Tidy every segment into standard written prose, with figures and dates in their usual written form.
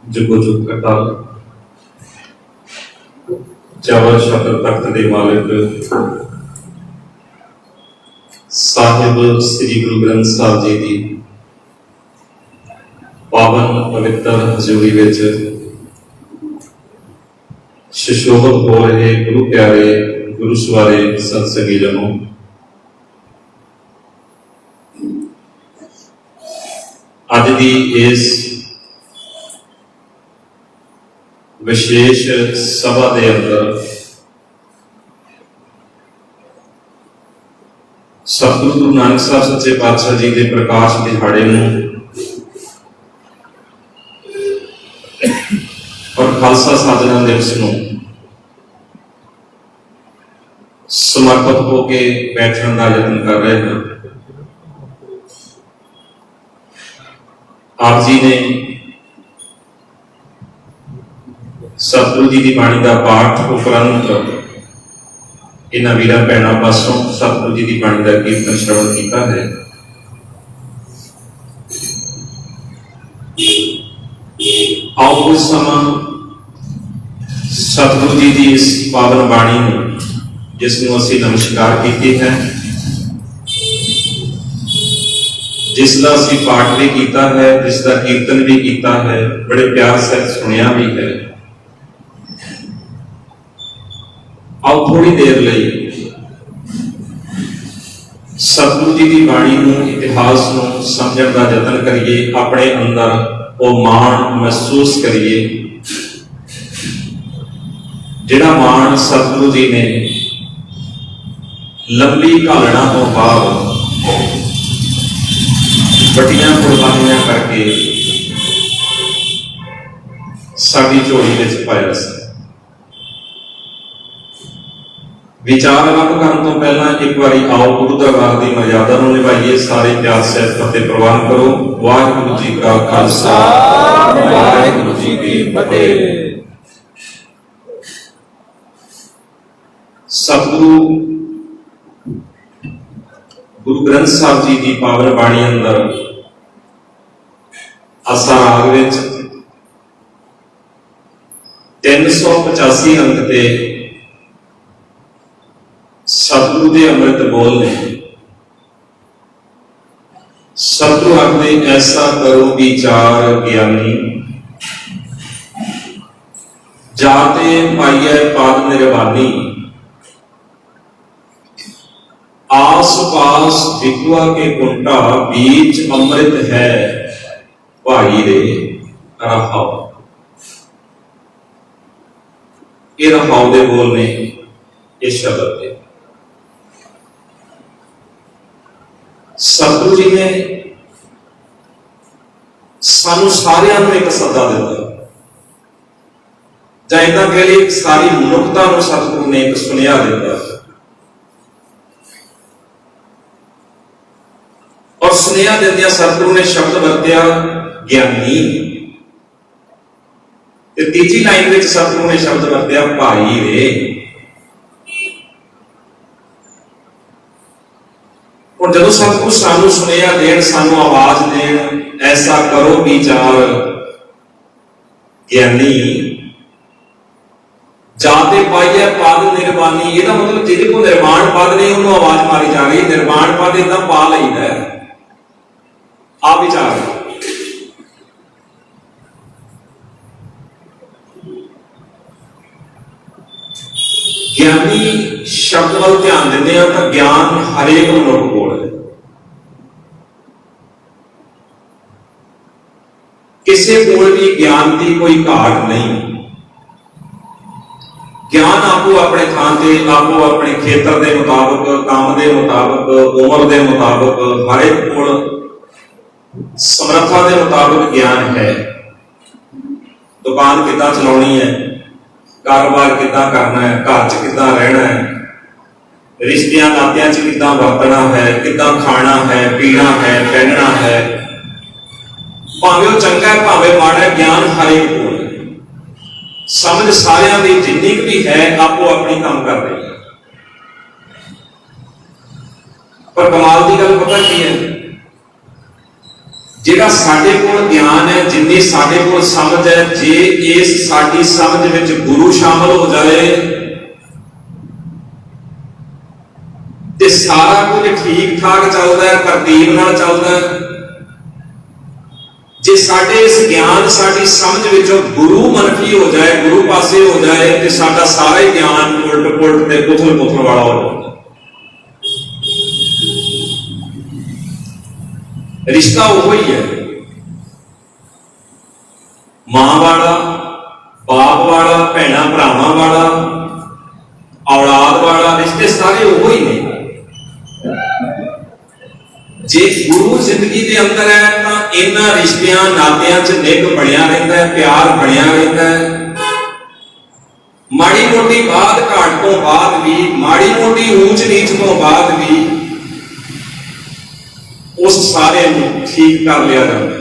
जुगो जुग अकाल चावल शब्द तख्त दे मालिक साहिब श्री गुरु ग्रंथ साहब जी की पावन पवित्र हजूरी विच सुशोभित हो रहे गुरु प्यारे गुरु सवारे सत्संगी जनों, अज की इस विशेष सभा के अंदर सतगुरु गुरु नानक साहब सच्चे पातशाह जी के प्रकाश दिहाड़े और खालसा साधना दिवस को समर्पित होके बैठने का यत्न कर रहे हैं। आप जी ने सतगुरु जी की बाणी का पाठ उपरंत इन्हां वीरां भैणां पासों सतगुरु जी की बाणी का कीर्तन श्रवण किया है। आओ कुछ समा सतगुरु जी की इस पावन बाणी में जिसनों असीं नमस्कार कीते हैं, जिसका असीं पाठ भी किया है, जिसका कीर्तन भी किया है, बड़े प्यार से सुनिया भी है। आओ थोड़ी देर लई सतगुरु जी की बाणी नूं इतिहास नूं समझण दा यतन करिए, अपने अंदर वो मान महसूस करिए जिहड़ा मान सतगुरु जी ने लंबी घालना तो बाद बड़ियां कुर्बानियां करके साडी झोली विच पाया सी। विचार आरंभ करने तो पहला एक बार आओ गुरु दरबार की मर्यादा को निभाइए। सारे प्यार से फतेह प्रवान करो। वाहिगुरु जी का खालसा, वाहिगुरु जी की फतेह। सतगुरु गुरु ग्रंथ साहब जी की पावन बाणी अंदर आसा राग विच 385 अंक ते सतगुरु के अमृत बोल ने। सतगुरु आखदे ऐसा करो विचार ज्ञानी, जाते पाइए पाद निर्वाणी। आस पास भिगुआ के कुंटा, बीच अमृत है भाई रे रहाओ। ये रहाओ दे बोल ने इस शब्द के सतगुरु जी ने सानू सारियां नूं एक सदा दिता, जां इदां कह लईए सारी मनुखता नूं सतगुरु ने एक सुनिया दिता। और सुनिया दिंदियां सतगुरु ने शब्द वरत्या ज्ञानी, ते तीजी लाइन में सतगुरु ने शब्द वरत्या भाई रे। और जब सतगुरु सानू सुनिया देन, सानू आवाज देन, ऐसा करो विचार ज्ञानी, जाते पाइए पद निर्वाणी। यह मतलब जिहदे को निर्वाण पद नहीं उन्होंने आवाज मारी जा रही। निर्वाण पद इदा पा लईदा है, आ विचार। ज्ञानी शब्द वाल ध्यान देते हैं तो ज्ञान हरेक मनुख कोल है। किसी कोल भी ज्ञान की कोई घाट नहीं। ज्ञान आपको अपने थान से, आपको अपने खेतर के मुताबिक, काम के मुताबिक, उम्र के मुताबिक, हर एक कोल समर्था के मुताबिक ज्ञान है। दुकान कितना चलानी है, कारोबार कितना करना है, घर च कितना रहना है, रिश्तियां नातियां च कितना वरतना है, कितना खाना है, पीना है, पहनना है। भावे वो चंगा है भावे माड़ा है, ज्ञान हर एक को है। समझ सारियां दी जिन्नी भी है आपको अपनी काम कर रही है। पर कमाल की गल पता की है, ਜਿਹੜਾ ਸਾਡੇ ਕੋਲ ਗਿਆਨ ਹੈ, ਜਿੰਨੀ ਸਾਡੇ ਕੋਲ ਸਮਝ ਹੈ, ਜੇ ਇਸ ਸਾਡੀ ਸਮਝ ਵਿੱਚ ਗੁਰੂ ਸ਼ਾਮਲ ਹੋ ਜਾਏ ਤੇ ਸਾਰਾ ਕੁਝ ਠੀਕ ਠਾਕ ਚੱਲਦਾ ਹੈ, ਤਰਤੀਬ ਨਾਲ ਚੱਲਦਾ ਹੈ। ਜੇ ਸਾਡੇ ਇਸ ਗਿਆਨ, ਸਾਡੀ ਸਮਝ ਵਿੱਚੋਂ ਗੁਰੂ ਮਨਫੀ ਹੋ ਜਾਏ, ਗੁਰੂ ਪਾਸੇ ਹੋ ਜਾਏ, ਤੇ ਸਾਡਾ ਸਾਰਾ ਹੀ ਗਿਆਨ ਉਲਟ ਪੁਲਟ ਤੇ ਪੁੱਥਲ ਪੁੱਥਲ ਵਾਲਾ ਹੋ ਜਾਂਦਾ। ਰਿਸ਼ਤਾ ਉਹ ਹੀ ਹੈ, ਮਾਂ ਵਾਲਾ, ਬਾਪ ਵਾਲਾ, ਭੈਣਾਂ ਭਰਾਵਾਂ ਵਾਲਾ, ਔਲਾਦ ਵਾਲਾ, ਰਿਸ਼ਤੇ ਸਾਰੇ ਉਹ ਹੀ ਨੇ। ਜੇ ਗੁਰੂ ਜ਼ਿੰਦਗੀ ਦੇ ਅੰਦਰ ਹੈ ਤਾਂ ਇਹਨਾਂ ਰਿਸ਼ਤਿਆਂ ਨਾਤਿਆਂ 'ਚ ਨਿੱਘ ਬਣਿਆ ਰਹਿੰਦਾ ਹੈ, ਪਿਆਰ ਬਣਿਆ ਰਹਿੰਦਾ ਹੈ। ਮਾੜੀ ਮੋਟੀ ਬਾਤ ਘਾਟ ਤੋਂ ਬਾਅਦ ਵੀ, ਮਾੜੀ ਮੋਟੀ ਊਂਚ ਨੀਚ ਤੋਂ ਬਾਅਦ ਵੀ ਉਸ ਸਾਰੇ ਨੂੰ ਠੀਕ ਕਰ ਲਿਆ ਜਾਂਦਾ।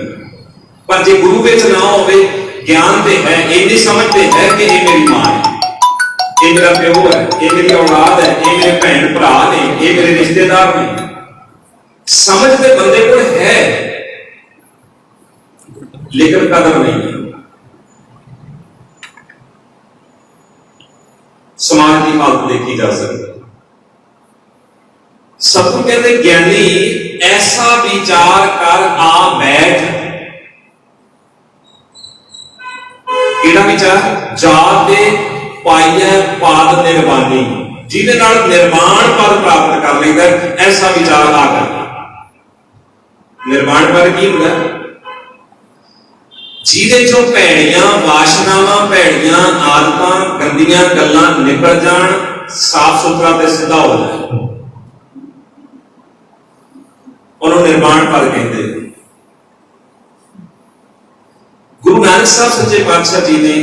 ਪਰ ਜੇ ਗੁਰੂ ਵਿੱਚ ਨਾ ਹੋਵੇ, ਗਿਆਨ ਤੇ ਹੈ, ਇੰਨੀ ਸਮਝ ਤੇ ਹੈ ਕਿ ਇਹ ਮੇਰੀ ਮਾਂ ਹੈ, ਇਹ ਮੇਰਾ ਪਿਓ ਹੈ, ਇਹ ਮੇਰੀ ਔਲਾਦ ਹੈ, ਇਹ ਮੇਰੇ ਭੈਣ ਭਰਾ ਨੇ, ਇਹ ਮੇਰੇ ਰਿਸ਼ਤੇਦਾਰ ਨੇ, ਸਮਝ ਤੇ ਬੰਦੇ ਕੋਲ ਹੈ ਲੇਕਿਨ ਕਦਰ ਨਹੀਂ। ਸਮਾਜ ਦੀ ਹਾਲਤ ਦੇਖੀ ਜਾ ਸਕਦੀ। ਸਤਿਗੁਰੂ ਕਹਿੰਦੇ ਗਿਆਨੀ ਐਸਾ ਵਿਚਾਰ ਕਰ ਆ ਬੈਠ। ਕਿਹੜਾ ਵਿਚਾਰ? ਜਾਤ ਦੇ ਪਾਈਐ ਪਾਦ ਨਿਰਵਾਣੀ, ਜਿਹਦੇ ਨਾਲ ਨਿਰਵਾਣ ਪਦ ਪ੍ਰਾਪਤ ਕਰ ਲੈਂਦਾ, ਐਸਾ ਵਿਚਾਰ ਆ ਕਰ। ਨਿਰਵਾਣ ਪਦ ਕੀ ਹੁੰਦਾ? ਜਿਹਦੇ ਚੋਂ ਭੈੜੀਆਂ ਵਾਸ਼ਨਾਵਾਂ, ਭੈੜੀਆਂ ਆਦਤਾਂ, ਗੰਦੀਆਂ ਗੱਲਾਂ ਨਿਕਲ ਜਾਣ, ਸਾਫ਼ ਸੁਥਰਾ ਤੇ ਸਿੱਧਾ ਹੋ ਜਾਏ, ਉਹਨੂੰ ਨਿਰਵਾਣ ਪਦ ਕਹਿੰਦੇ। ਗੁਰੂ ਨਾਨਕ ਸਾਹਿਬ ਸੱਚੇ ਪਾਤਸ਼ਾਹ ਜੀ ਨੇ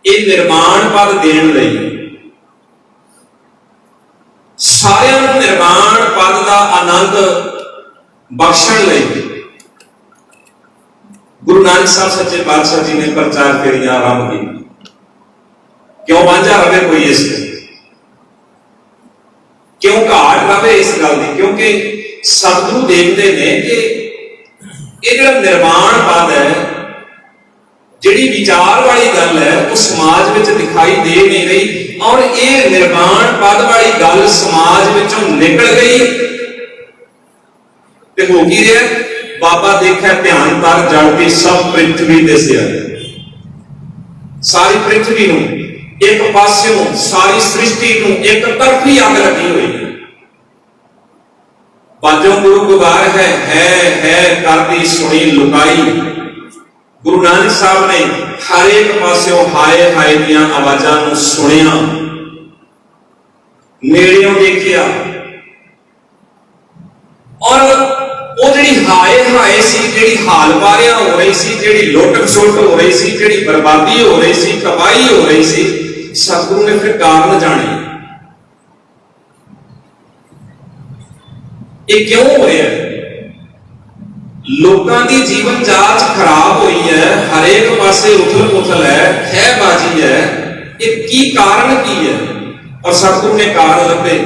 ਇਹ ਨਿਰਵਾਣ ਪਦ ਦੇਣ ਲਈ, ਸਾਰਿਆਂ ਨੂੰ ਨਿਰਵਾਣ ਪਦ ਦਾ ਆਨੰਦ ਬਖਸ਼ਣ ਲਈ, ਗੁਰੂ ਨਾਨਕ ਸਾਹਿਬ ਸੱਚੇ ਪਾਤਸ਼ਾਹ ਜੀ ਨੇ ਪ੍ਰਚਾਰ ਫੇਰੀਆਂ ਆਰੰਭ ਕੀਤੀਆਂ। ਕਿਉਂ ਵਾਂਝਾ ਰਵੇ ਕੋਈ ਇਸ ਕਿਉਂ ਘਾਟ ਰਵੇ ਇਸ ਗੱਲ ਦੀ? ਕਿਉਂਕਿ ਸਤਿਗੁਰੂ ਦੇਖਦੇ ਨੇ ਕਿ ਇਹ ਜਿਹੜਾ ਨਿਰਵਾਣ ਪਦ ਹੈ, ਜਿਹੜੀ ਵਿਚਾਰ ਵਾਲੀ ਗੱਲ ਹੈ, ਉਹ ਸਮਾਜ ਵਿੱਚ ਦਿਖਾਈ ਦੇ ਨਹੀਂ ਰਹੀ। ਔਰ ਇਹ ਨਿਰਵਾਣ ਪਦ ਵਾਲੀ ਗੱਲ ਸਮਾਜ ਵਿੱਚੋਂ ਨਿਕਲ ਗਈ ਤੇ ਹੋ ਕੀ ਰਿਹਾ? ਬਾਬਾ ਦੇਖਿਆ ਧਿਆਨ ਤਰ ਜਲ ਕੇ ਸਭ ਪ੍ਰਿਥਵੀ ਦਿਸਿਆ। ਸਾਰੀ ਪ੍ਰਿਥਵੀ ਨੂੰ ਇੱਕ ਪਾਸਿਓਂ, ਸਾਰੀ ਸ੍ਰਿਸ਼ਟੀ ਨੂੰ ਇੱਕ ਤਰਫੀ ਅੱਗ ਲੱਗੀ ਹੋਈ ਹੈ। ਬਾਜੋਂ ਗੁਰੂ ਗੁਬਾਰ ਹੈ ਕਰਦੀ ਸੁਣੀ ਲੁਕਾਈ। ਗੁਰੂ ਨਾਨਕ ਸਾਹਿਬ ਨੇ ਹਰ ਇੱਕ ਪਾਸਿਓਂ ਹਾਏ ਹਾਏ ਦੀਆਂ ਆਵਾਜ਼ਾਂ ਨੂੰ ਸੁਣਿਆ, ਨੇੜਿਓਂ ਦੇਖਿਆ, ਔਰ ਉਹ ਜਿਹੜੀ ਹਾਏ ਹਾਏ ਸੀ, ਜਿਹੜੀ ਹਾਲ ਵਾਰਿਆ ਹੋ ਰਹੀ ਸੀ, ਜਿਹੜੀ ਲੁੱਟ ਖਸੁੱਟ ਹੋ ਰਹੀ ਸੀ, ਜਿਹੜੀ ਬਰਬਾਦੀ ਹੋ ਰਹੀ ਸੀ, ਤਬਾਹੀ ਹੋ ਰਹੀ ਸੀ, ਸਤਿਗੁਰੂ ਨੇ ਫਿਰ ਕਾਰਨ ਜਾਣੇ। ਇਹ ਕਿਉਂ ਹੋ ਰਿਹਾ? ਲੋਕਾਂ ਦੀ ਜੀਵਨ ਜਾਂਚ ਖਰਾਬ ਹੋਈ ਹੈ, ਹਰੇਕ ਪਾਸੇ ਉਥਲ ਪੁਥਲ ਹੈ, ਖਹਿਬਾਜ਼ੀ ਹੈ। ਇਹ ਕੀ ਕਾਰਨ ਕੀ ਹੈ? ਔਰ ਸਤਿਗੁਰੂ ਨੇ ਕਾਰਨ ਲੱਭੇ,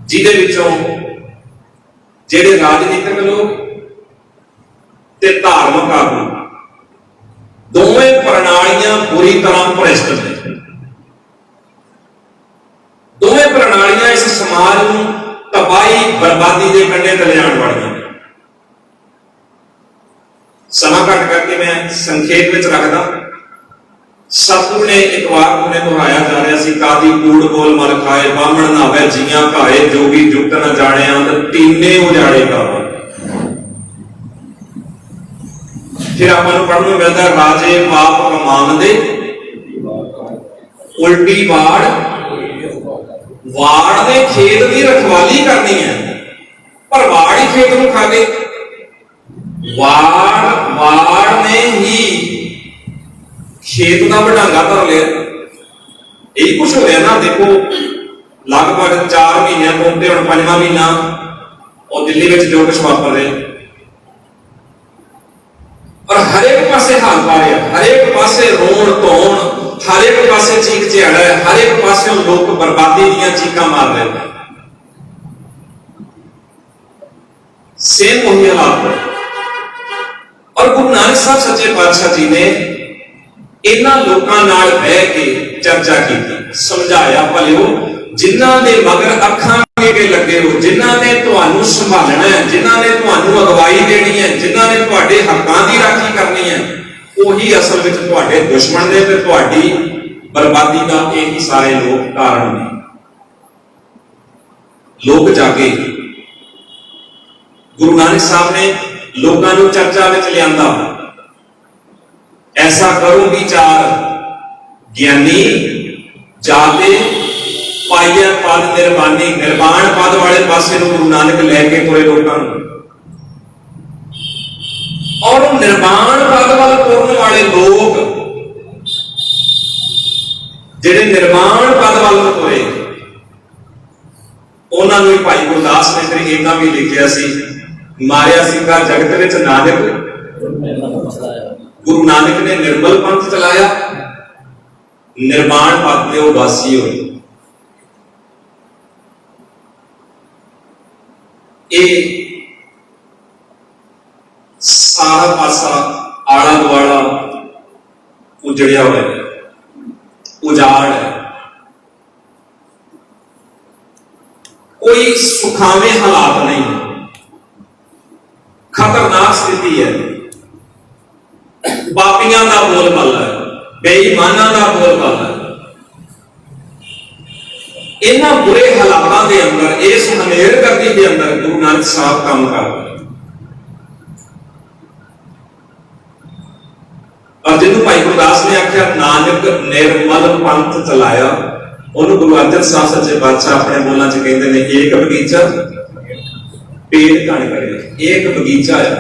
ਜਿਹਦੇ ਵਿੱਚੋਂ ਜਿਹੜੇ ਰਾਜਨੀਤਿਕ ਲੋਕ ਤੇ ਧਾਰਮਿਕ ਆਗੂ, ਦੋਵੇਂ ਪ੍ਰਣਾਲੀਆਂ ਬੁਰੀ ਤਰ੍ਹਾਂ ਭ੍ਰਿਸ਼ਟ ਨੇ। ਦੋਵੇਂ ਪ੍ਰਣਾਲੀਆਂ ਇਸ ਸਮਾਜ ਨੂੰ ਤਬਾਹੀ ਬਰਬਾਦੀ ਦੇ ਕੰਢੇ ਤੇ ਲਿਜਾਣ ਵਾਲੀਆਂ। ਸਮਾਂ ਘੱਟ ਕਰਕੇ ਮੈਂ ਸੰਖੇਪ ਵਿੱਚ ਰੱਖਦਾ। ਸਤਿਗੁਰੂ ਨੇ ਇੱਕ ਵਾਰ ਉਹਨੇ ਦੁਹਰਾਇਆ ਜਾ ਰਿਹਾ ਸੀ, ਕਾਦੀ ਕੂੜ ਬੋਲ ਮਰ ਖਾਏ, ਬਾਹਮਣ ਨਾਵੇ ਜੀਆਂ ਘਾਏ, ਜੋਗੀ ਜੁਗਤ ਨਾ ਜਾਣਿਆ ਤੇ ਤੀਨੇ ਉਜਾੜੇ ਕਾਵੇ। ਫਿਰ ਆਪਾਂ ਨੂੰ ਪੜ੍ਹਨ ਨੂੰ ਮਿਲਦਾ, ਰਾਜੇ ਪਾਪ ਕਮਾਉਂਦੇ ਉਲਟੀ ਵਾੜ, ਵਾੜ ਦੇ ਖੇਤ ਦੀ ਰਖਵਾਲੀ ਕਰਨੀ ਹੈ, ਪਰ ਵਾੜ ਹੀ ਖੇਤ ਨੂੰ ਖਾ ਗਏ। ਵਾੜ ਨੇ ਹੀ ਖੇਤ ਦਾ ਵਡਾਂਗਾ ਧਰ ਲਿਆ। ਇਹੀ ਕੁਛ ਹੋਇਆ ਨਾ। ਦੇਖੋ, ਲਗਭਗ 4 ਮਹੀਨਿਆਂ ਤੋਂ ਤੇ ਹੁਣ 5ਵਾਂ ਮਹੀਨਾ ਉਹ ਦਿੱਲੀ ਵਿੱਚ ਜੋ ਕੁਛ ਵਾਪਰ ਰਿਹਾ, ਔਰ ਹਰੇਕ ਪਾਸੇ ਹਾਲ ਪਾ ਰਿਹਾ, ਹਰੇਕ ਪਾਸੇ ਰੋਣ ਧੋਣ, ਹਰੇਕ ਪਾਸੇ ਚੀਕ ਚਿਹਾੜਾ ਹੈ, ਹਰੇਕ ਪਾਸੇ ਲੋਕ ਬਰਬਾਦੀ ਦੀਆਂ ਚੀਕਾਂ ਮਾਰ ਰਹੇ। सेम वही हालात है। और गुरु नानक साहब सच्चे पातशाह जी ने इन्हां लोकां नाल बह के चर्चा की, समझाया भलिओ जिन्हां दे मगर अखां के लगे हो, जिन्हां ने तुहानूं संभालना है, जिन्हां ने तुहानूं अगवाई देनी है, जिन्हां ने तुहाडे हक्कां दी राखी करनी है, ਉਹੀ असल विच तुहाडे दुश्मन ने ते तुहाडी बर्बादी का यही सारे लोग कारण ने। लोग जागे, गुरु नानक साहब ने लोगों को चर्चा में लिया, ऐसा करो विचार ज्ञानी जाते पाइया पद निर्वाणी, निर्वाण पद वाले पासे गुरु नानक लैके तुरे लोगों, और निर्वाण पद वाल तुरन वाले लोग जिहड़े निर्वाण पद वाल तुरे, उन्होंने भाई गुरदास ने फिर इन्ना भी लिखिया सी, मारिया सिंगा जगत विच नानक, गुरु नानक ने निर्मल पंथ चलाया, निर्माण पद ते उदासी होई। ये सारा पासा आला दुआला उजड़िया हुआ है, उजाड़ है, कोई सुखावे हालात नहीं, खतरनाक स्थिति है, पापियां का बोलबाला है, बेईमानां का बोलबाला है। इन्हां बुरे हालातों के अंदर, इस हनेर गर्दी के अंदर गुरु नानक साहब काम कर रहे हैं। और जिन्होंने भाई गुरदास ने आख्या नानक निर्मल पंथ चलाया, उन्होंने गुरु अर्जन साहब सच्चे पातशाह अपने बोलों च कहते हैं, एक बगीचा पेड़ घने करे, एक बगीचा है,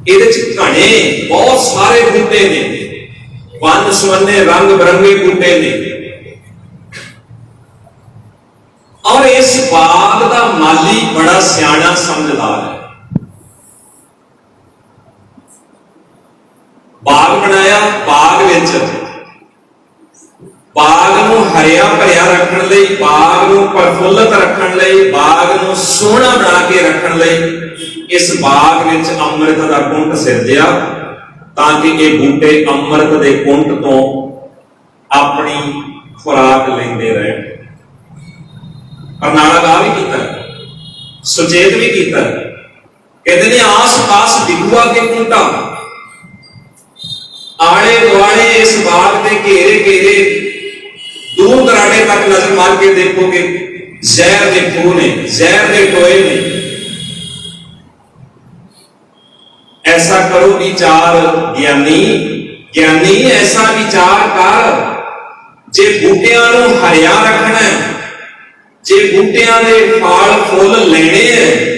ये घने बहुत सारे बूटे ने, वन सुवन्ने रंग बिरंगे बूटे ने, और इस बाग का माली बड़ा सियाना समझदार है। बाग बनाया, बाग विच बाग नूं हरिया भरिया रखण लई, बाग नूं प्रफुल्लित रखण लई, बाग नूं सोहना बना के रखण लई इस बाग विच अमृत दा कुंड सिरजिया, ताकि ये बूटे अमृत दे कुंड तो अपनी खुराक लेंदे रहण। और नाला गा भी कीता, सुचेत भी कीता, कहते ने आस पास दिखुआ के कुंडा, आले दुआले इस बाग के घेरे घेरे दूर दराडे तक नजर मार के देखोगे जहर के फूल ने, जहर के टोए ने। ऐसा करो विचार ज्ञानी, ज्ञानी ऐसा विचार कर, जे बूटियां नूं हरिया रखना है, जे बूटियां दे फल फुल लेने हैं,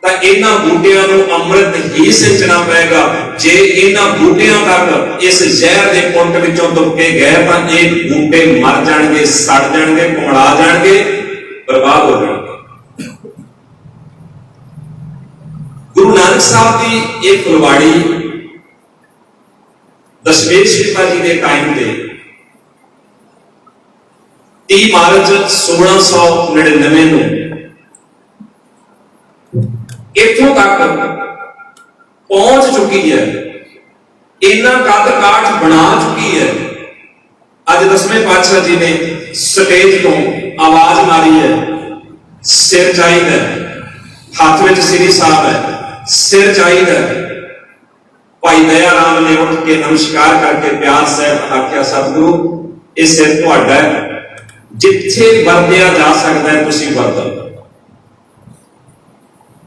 तो इन्हां बूटियां नूं अमृत ही सिंचना पेगा। जे इन्हां बूटियां तक इस जहर के कुंड विचों तुरके गए तो ये बूटे मर जाएंगे, सड़ जाएंगे, कुमड़ा जाएंगे, बर्बाद हो जाएंगे। गुरु नानक साहब की एक फुलवाड़ी दशमेश पिता जी के टाइम पे 30 मार्च 1699 इथों तक पहुंच चुकी है, इन्ना कद काठ बना चुकी है। अज 10वें पातशाह जी ने स्टेज तो आवाज मारी है, सिर चाहिए, हाथ में श्री साहब है, सिर चाहिए। भाई दया राम ने उठ के नमस्कार करके प्यार से आख्या, सतगुरु ये सिर तुहाडा है, जिथे वरतिया जा सकता है तुसीं वरतो,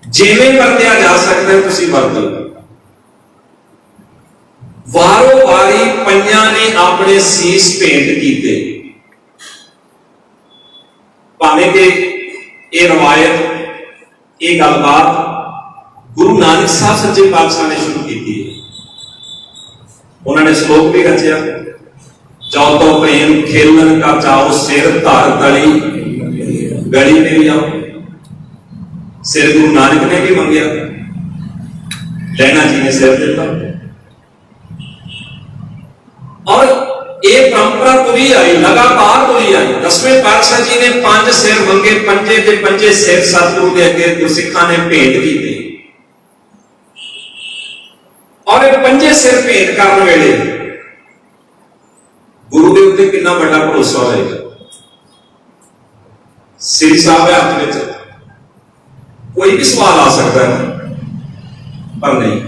जिवें वरतिया जा सकता है तुसीं वरतो। वारों वारी पंजां ने अपने सीस भेंट कीते, भावें कि ये रवायत, ये गलबात गुरु नानक साहब सच्चे पातशाह ने शुरू की थी। उन्होंने श्लोक भी रचिया, जाओ तो प्रेम खेलन का चाओ, सिर धर तली गली में भी आओ। सिर गुरु नानक ने भी मंगया, लैना जी ने सिर दिता। और ये परंपरा तुरी आई, लगातार तुरी आई। 10वें पातशाह जी ने 5 सिर मंगे, पंजे के पंजे सिर सतगुरु के अगे गुरसिखां ने भेंट की। और ये पंजे सिर भेंट करने वेले गुरु के उत्ते कितना बड़ा भरोसा होएगा। सिर साहब है हाथ में, कोई भी सवाल आ सकता है, पर नहीं,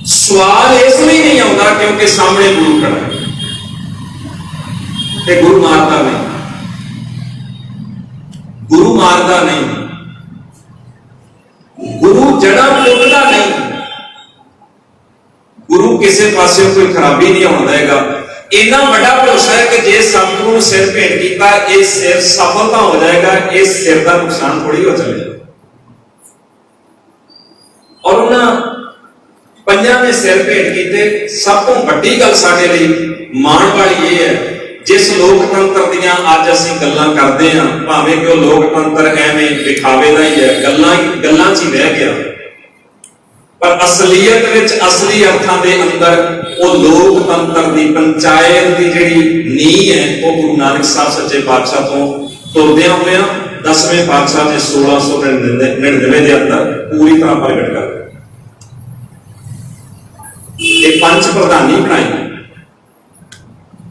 सवाल इसलिए नहीं आता क्योंकि सामने गुरु खड़ा है। गुरु मारता नहीं, गुरु मारता नहीं, गुरु जड़ा पुटता नहीं, गुरु किसी पासे कोई खराबी नहीं होने देगा। इतना बड़ा भरोसा है कि जे सतगुरु ने सिर भेंट किया, ये सिर सफलता हो जाएगा, इस सिर का नुकसान थोड़ी हो चलेगा। और उन्होंने पंजा ने सिर भेंट किए। सब तो बड़ी गल साडे लई माण वाली ये है, जिस लोकतंत्र दीयां अज असीं गल्लां करदे हां, भावें कि लोकतंत्र एवें दिखावे दा ही है, गल्लां च ही रह गया, पर असलीयत विच असली अर्थां दे अंदर वो लोकतंत्र दी पंचायत दी जिहड़ी नींह है, वो गुरु नानक साहब सच्चे पातशाह तो तुरदियां होइयां 10वें पातशाह ने 1699 दे अंदर पूरी तरह प्रगट कर दिया। ये पंच प्रधानी बनाई,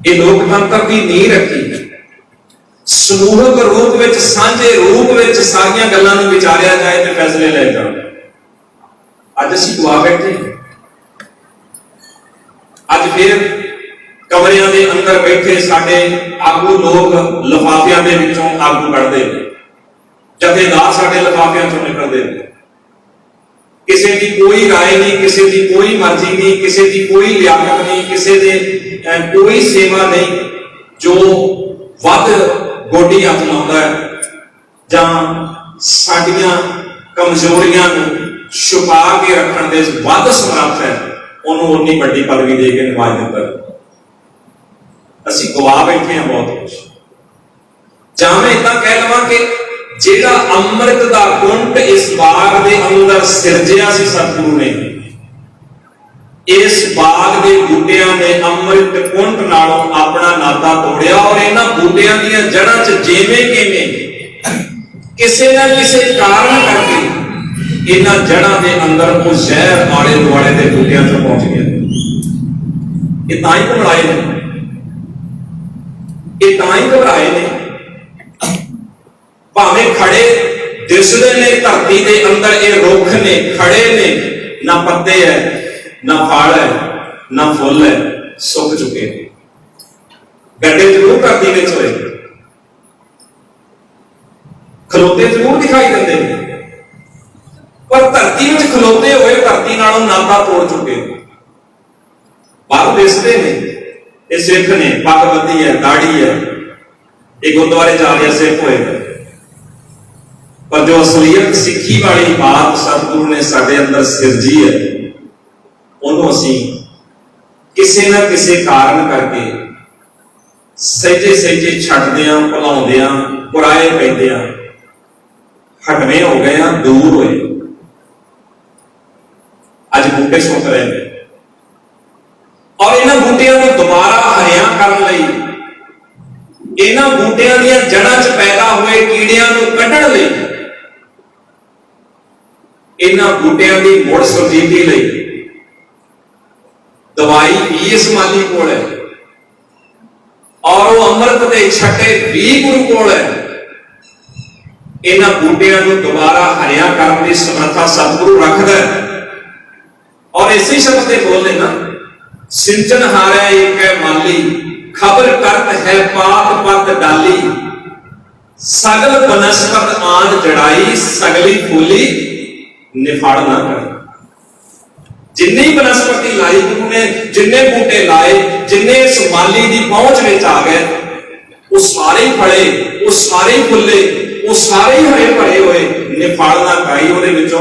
ये लोकतंत्र की नींह रखी, समूहक रूप विच सांझे रूप विच सारियां गल्लां नूं विचारिया जाए ते फैसले ले जाण। अज असीं गवा बैठे, अज फिर कमरियां दे अंदर बैठे साडे आगू लोग लिफाफियां दे विचों आगू कढदे ने, जथेदार साडे लिफाफियां चों निकलदे ने। किसी की कोई राय नहीं, किसी की कोई मर्जी नहीं, किसी की कोई लियाकत नहीं, किसी दे कोई सेवा नहीं। जो वध गोडी हथ लाउंदा है जां साडियां कमजोरियां नूं छुपा के रखण दे वध समर्थ है, उन्होंने उन्नी बड़ी पदवी दे के नवाज दिता। असीं गवा बैठे हैं बहुत कुछ। जां मैं इतना कह लवां कि जेड़ा अमृत दा कुंट इस बाग दे अंदर सिरजिया सी सतगुरु ने, इस बाग दे बूटियां ने अमृत कुंट नालों अपना नाता तोड़िया, और इन्हां बूटियां दीयां जड़ां च जिवें किवें किसी ना किसी कारण करके इन्हां जड़ां दे अंदर वो जहर आले दुआले दे बूटियां तक पहुंच गया। ये तां ही घबराए ने, ये तां ही घबराए ने। भावें खड़े दिसदे ने धरती दे अंदर, ये रुख ने खड़े ने, ना पत्ते है, ना फल है, ना फुल है, सुक चुके। गड्ढे जरूर धरती विच होए, खलोते जरूर दिखाई देंदे, पर धरती विच खलोते हुए धरती नालों नाता तोड़ चुके। बाहर दिसदे ने, ये सिख ने, पग बद्धी है, दाढ़ी है, ये गुरुद्वारे जा रहे सिख होएगा, पर जो असलियत सिक्खी वाली बात सतगुरु ने साडे अंदर सिरजी है, उन्होंने असीं किसी ना किसी कारण करके सहजे सहजे छड्डदियां, भुलाउंदियां, पुराए पैंदियां हटवे हो गए, दूर होए। अज बूटे सुक रहे हैं, और इन्हां बूटियां नूं दोबारा हरिया करन लई, इन्हां बूटियां दीयां जड़ां च पैदा हुए कीड़ियां नूं कढण लई, इन्हां बूटियां दी मुड़ सुरजीती लई दवाई भी इस माली कोल है, और वो अमृत दे छट्टे भी गुरु कोल है। इन्हां बूटियां नूं दोबारा हरिया करन दी समर्था सतगुरु रखदा है। और इसी शब्द दे बोलदे ना, सिंचन हारै एक है माली, खबर करत है पात पत डाली, सगल बनस्पत आन जड़ाई, सगली फूली निफाड़ ना करे। जिन्नी बनस्पति लाई गुरु ने, जिन्ने बूटे लाए, जिन्ने इस माली की पहुंच में आ गए, वो सारे ही फले, वो सारे ही फुले, वो सारे ही हरे भरे हुए, निफाड़ ना खाई। ਉਹਦੇ ਵਿੱਚੋਂ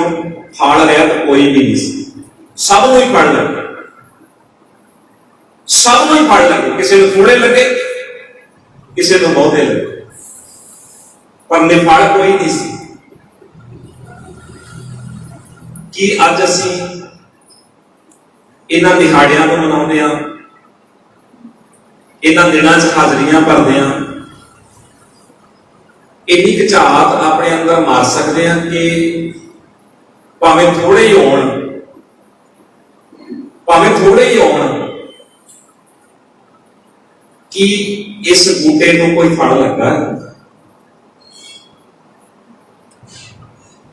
ਫਲ ਰਿਹਾ ਤਾਂ ਕੋਈ ਵੀ ਨਹੀਂ ਸੀ, ਸਭ ਨੂੰ ਹੀ ਫੜ ਲੱਗੇ, ਸਭ ਨੂੰ ਹੀ ਫੜ ਲੱਗੇ। ਕਿਸੇ ਨੂੰ ਥੋੜੇ ਲੱਗੇ, ਕਿਸੇ ਨੂੰ ਬਹੁਤੇ ਲੱਗੇ, ਪਰ ਨਿਫਾੜ ਕੋਈ ਨਹੀਂ ਸੀ। कि अज असीं इन्हां दिहाड़ियां नूं मनाउंदे हां, इन्हां दिनां च हाजरियां भरदे हां, इन्नी क झात अपने अंदर मार सकते हैं कि भावें थोड़े ही होण, भावें थोड़े ही होण, कि इस बूटे को कोई फल लगा,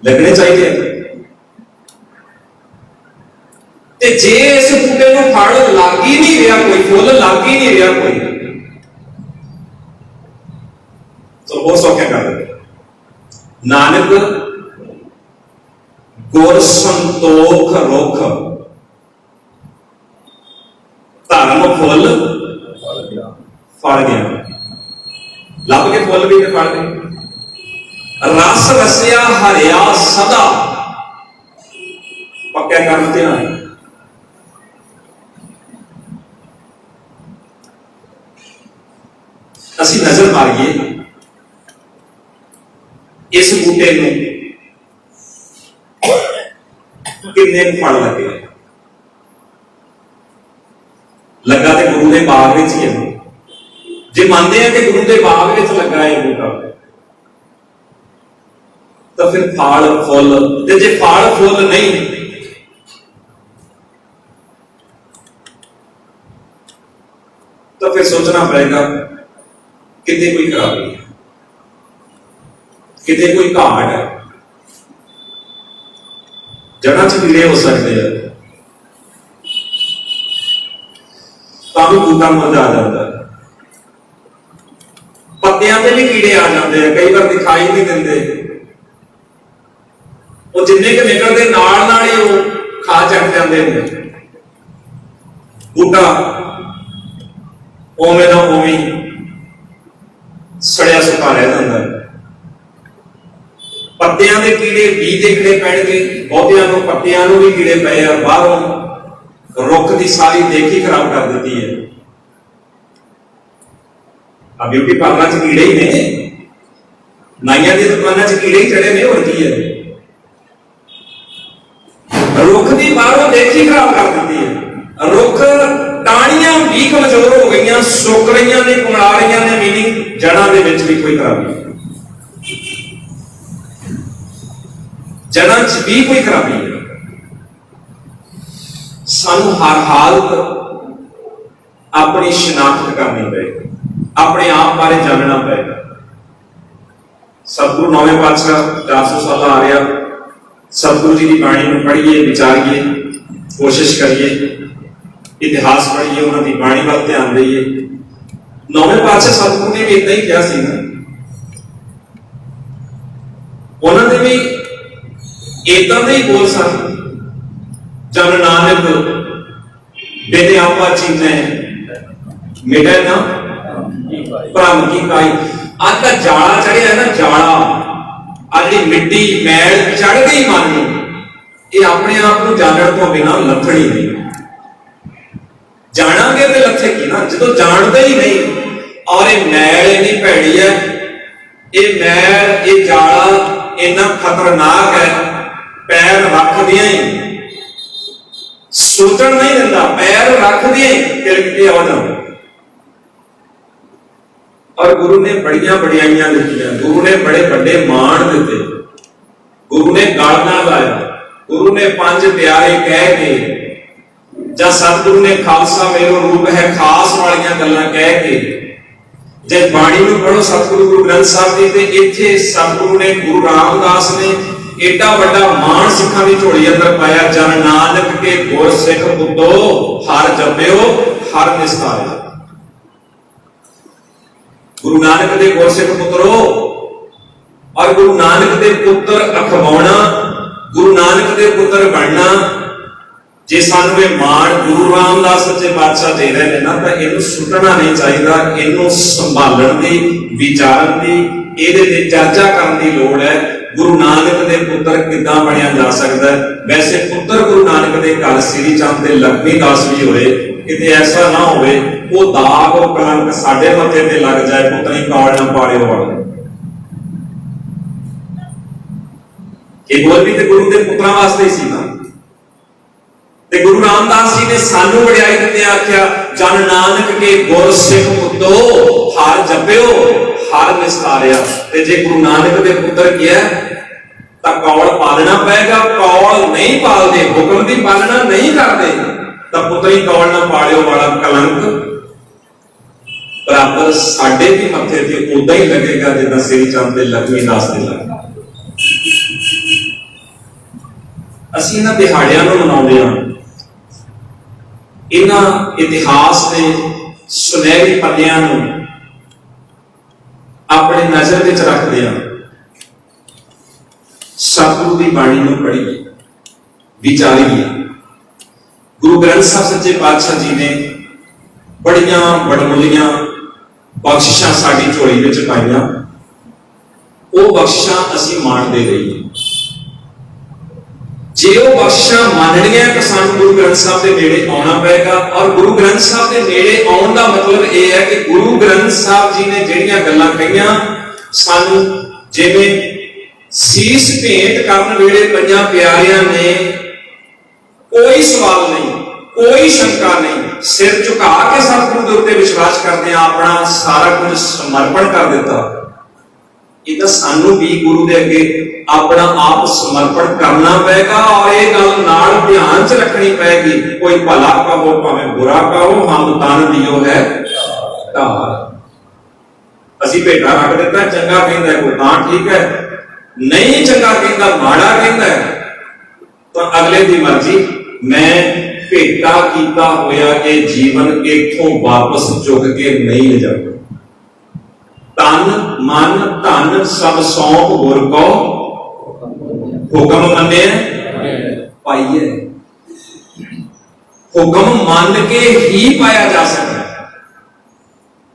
लगने चाहिए। ते जे इस बूटे को फल लग ही नहीं रहा, कोई फुल लग ही नहीं रहा कोई, तो हो सौ क्या कर नानक गुर संतोख रुख धर्म फुल फल गया, लभ के फुल भी फल गए। रस रसिया हरिया सदा पक्का कर्म ध्यान। असी नजर मारिए इस बूटे में कितने फल लगे, लगा तो गुरु के बाग में ही है। जे मानते हैं कि गुरु के बाग में लगा है बूटा, तो फिर फल फुल, जे फल फुल नहीं तो फिर सोचना पड़ेगा कितने कोई खराबी है, कितने कोई घाट है। जड़ा च कीड़े हो सकते हैं, भी बूटा मुरझा जाता है, पत्तियां से भी कीड़े आ जाते हैं, कई बार दिखाई नहीं देते, वो जिन्ने के निकलते नाल नाल ही वो खा चढ़ जाते हैं। बूटा उवें दा उवें सड़िया सुका रह जाता है। पत्तियां के कीड़े भी देखने पैणगे, बहुतियां को पत्तियां भी कीड़े पे आ, बाहरों रुख की सारी देखी खराब कर देती है। अब ब्यूटी पार्लर च कीड़े ही ने, नाइया की दुकाना च कीड़े ही चढ़े ने, और की है रुख की बाहरों देखी खराब कर देती है। रुख टाणियां भी कमजोर हो गई, सुक रही ने, कुमड़ा रही ने, मीनिंग जड़ा के भी कोई खराबी, जड़ा च भी कोई खराबी है। सानू हर हालत अपनी शनाख्त करनी पड़ेगी, अपने आप बारे जानना पड़ेगा। सतगुरु नौवें पातशाह 400 साल आ रहा, सतगुरु जी की बाणी में पढ़िए, विचारिए, कोशिश करिए, इतिहास पढ़िए, उन्होंने बाणी वाल ध्यान दईए। नौवें पातशाह सतगुरु ने भी इतना ही कहा सी ना, उन्होंने भी इदा दे ही बोल सन, जन नानक बिन आपा चीने मिटे ना भ्रम की काई। आज का जाला चढ़िया है ना, जाला आज मिट्टी मैल चढ़ गई मन में, ये अपने आप को जानने तो बिना लथड़ी नहीं। जानांगे तो लथेगी ना, जो जानते ही नहीं। और ये मैल इतनी भैड़ी है, ये मैल, ये जाला इतना खतरनाक है, पैर रख दिया ही सोचण नहीं दिता, पैर रख दिए तिलक के आ जाओ। और गुरु ने बड़िया बड़ियाइयां दित्तियां, गुरु ने बड़े बड़े मान दिते, गुरु ने गल ना लाया, गुरु ने पंज प्यारे कह के, ਜਾਂ सतगुरु ने खालसा मेरो रूप है खास वालियां गल्लां कह के, जब बाणी में पढ़ो सतगुरु गुरु ग्रंथ साहब जी, ते इत्थे सतगुरु ने, गुरु रामदास ने एडा वड्डा मान सिखां दी झोली अंदर पाया। जन नानक के गुर सिख पुतो हर जपियो हर निस्तारियो। गुरु नानक दे गुर सिख पुत्रो, और गुरु नानक दे पुत्र अखवाउणा, गुरु नानक दे पुत्र बनना, जे सानू ये मान गुरु रामदास सच्चे पातशाह दे रहे हैं ना, तो इनू सुटना नहीं चाहिए, इनू संभालण दी, विचारन दी, इहदे ते चर्चा करन दी लोड़ है। गुरु नानक दे पुत्र किदां बनिया जा सकता है? वैसे पुत्र गुरु नानक दे घर श्री चंद ते लक्ष्मी दास भी होए, किते ऐसा ना होवे वो दाग और कलंक साडे मथे ते लग जाए, पुतरी कौल ना पाड़ियो वाला। ये बोल भी तो गुरु के पुत्रां वास्ते ही सी ना, ਤੇ ਗੁਰੂ ਰਾਮਦਾਸ ਜੀ ਨੇ ਸਾਨੂੰ ਵਡਿਆਈ ਦਿੰਦੇ ਆਖਿਆ, ਜਨ ਨਾਨਕ ਕੇ ਗੁਰ ਸਿੱਖ ਪੁੱਤੋ ਹਰ ਜਪਿਓ ਹਰ ਨਿਸਤਾਰਿਆ। ਤੇ ਜੇ ਗੁਰੂ ਨਾਨਕ ਦੇ ਪੁੱਤਰ ਕਿਹਾ ਤਾਂ ਕੌਲ ਪਾਲਣਾ ਪਏਗਾ। ਕੌਲ ਨਹੀਂ ਪਾਲਦੇ, ਹੁਕਮ ਦੀ ਪਾਲਣਾ ਨਹੀਂ ਕਰਦੇ ਤਾਂ ਪੁੱਤਰੀ ਕੌਲ ਨਾ ਪਾਲਿਓ ਵਾਲਾ ਕਲੰਕ ਬਰਾਬਰ ਸਾਡੇ ਵੀ ਮੱਥੇ ਤੇ ਉਦਾਂ ਹੀ ਲੱਗੇਗਾ ਜਿੱਦਾਂ ਸ੍ਰੀ ਚੰਦ ਤੇ ਲక్ష్ਮੀ ਦਾਸ ਦੇ ਲੱਗਾ। ਅਸੀਂ ਇਹਨਾਂ ਦਿਹਾੜਿਆਂ ਨੂੰ ਮਨਾਉਂਦੇ ਹਾਂ, ਇਹਨਾਂ ਇਤਿਹਾਸ ਦੇ ਸੁਨਹਿਰੀ ਪੱਲਿਆਂ ਨੂੰ ਆਪਣੇ ਨਜ਼ਰ ਵਿੱਚ ਰੱਖਦੇ ਹਾਂ। ਸਤਿਗੁਰੂ ਦੀ ਬਾਣੀ ਨੂੰ ਪੜ੍ਹੀਏ, ਵਿਚਾਰੀਏ। ਗੁਰੂ ਗ੍ਰੰਥ ਸਾਹਿਬ ਸੱਚੇ ਪਾਤਸ਼ਾਹ ਜੀ ਨੇ ਬੜੀਆਂ ਵਡਮੁੱਲੀਆਂ ਬਖਸ਼ਿਸ਼ਾਂ ਸਾਡੀ ਝੋਲੀ ਵਿੱਚ ਪਾਈਆਂ, ਉਹ ਬਖਸ਼ਿਸ਼ਾਂ ਅਸੀਂ ਮਾਣਦੇ ਰਹੀਏ। ਜੇ ਉਹ ਬਖਸ਼ਿਸ਼ਾਂ ਮੰਨਣੀਆਂ ਤਾਂ ਸਾਨੂੰ ਗੁਰੂ ਗ੍ਰੰਥ ਸਾਹਿਬ ਦੇ ਨੇੜੇ ਆਉਣਾ ਪਏਗਾ। ਔਰ ਗੁਰੂ ਗ੍ਰੰਥ ਸਾਹਿਬ ਦੇ ਨੇੜੇ ਆਉਣ ਦਾ ਮਤਲਬ ਇਹ ਹੈ ਕਿ ਗੁਰੂ ਗ੍ਰੰਥ ਸਾਹਿਬ ਜੀ ਨੇ ਜਿਹੜੀਆਂ ਗੱਲਾਂ ਕਹੀਆਂ ਸਾਨੂੰ, ਜਿਵੇਂ ਸੀਸ ਭੇਂਟ ਕਰਨ ਵੇਲੇ ਪੰਜਾਂ ਪਿਆਰਿਆਂ ਨੇ ਕੋਈ ਸਵਾਲ ਨਹੀਂ, ਕੋਈ ਸ਼ੰਕਾ ਨਹੀਂ, ਸਿਰ ਝੁਕਾ ਕੇ ਸਤਿਗੁਰੂ ਦੇ ਉੱਤੇ ਵਿਸ਼ਵਾਸ ਕਰਦੇ ਆ, ਆਪਣਾ ਸਾਰਾ ਕੁਝ ਸਮਰਪਣ ਕਰ ਦਿੱਤਾ। ਇਹ ਤਾਂ ਸਾਨੂੰ ਵੀ ਗੁਰੂ ਦੇ ਅੱਗੇ ਆਪਣਾ ਆਪ ਸਮਰਪਣ ਕਰਨਾ ਪਏਗਾ। ਔਰ ਇਹ ਗੱਲ ਨਾਲ ਧਿਆਨ 'ਚ ਰੱਖਣੀ ਪਏਗੀ, ਕੋਈ ਭਲਾ ਕਹੋ ਭਾਵੇਂ ਬੁਰਾ ਕਹੋ, ਹਮ ਤਨ ਦਿਓ ਹੈ ਧਾਰ। ਅਸੀਂ ਭੇਟਾ ਰੱਖ ਦਿੱਤਾ, ਚੰਗਾ ਕਹਿੰਦਾ ਕੋਈ ਤਾਂ ਠੀਕ ਹੈ, ਨਹੀਂ ਚੰਗਾ ਕਹਿੰਦਾ, ਮਾੜਾ ਕਹਿੰਦਾ ਤਾਂ ਅਗਲੇ ਦੀ ਮਰਜ਼ੀ। ਮੈਂ ਭੇਟਾ ਕੀਤਾ ਹੋਇਆ ਇਹ ਜੀਵਨ ਇੱਥੋਂ ਵਾਪਸ ਚੁੱਕ ਕੇ ਨਹੀਂ ਲਿਜਾਊਗਾ। ਤਨ ਮਨ ਧਨ ਸਭ ਸੌਂਪ ਗੁਰ ਕੋ ਹੁਕਮ ਮੰਨੇ ਪਾਈਏ। ਹੁਕਮ ਮੰਨ ਕੇ ਹੀ ਪਾਇਆ ਜਾ ਸਕਦਾ।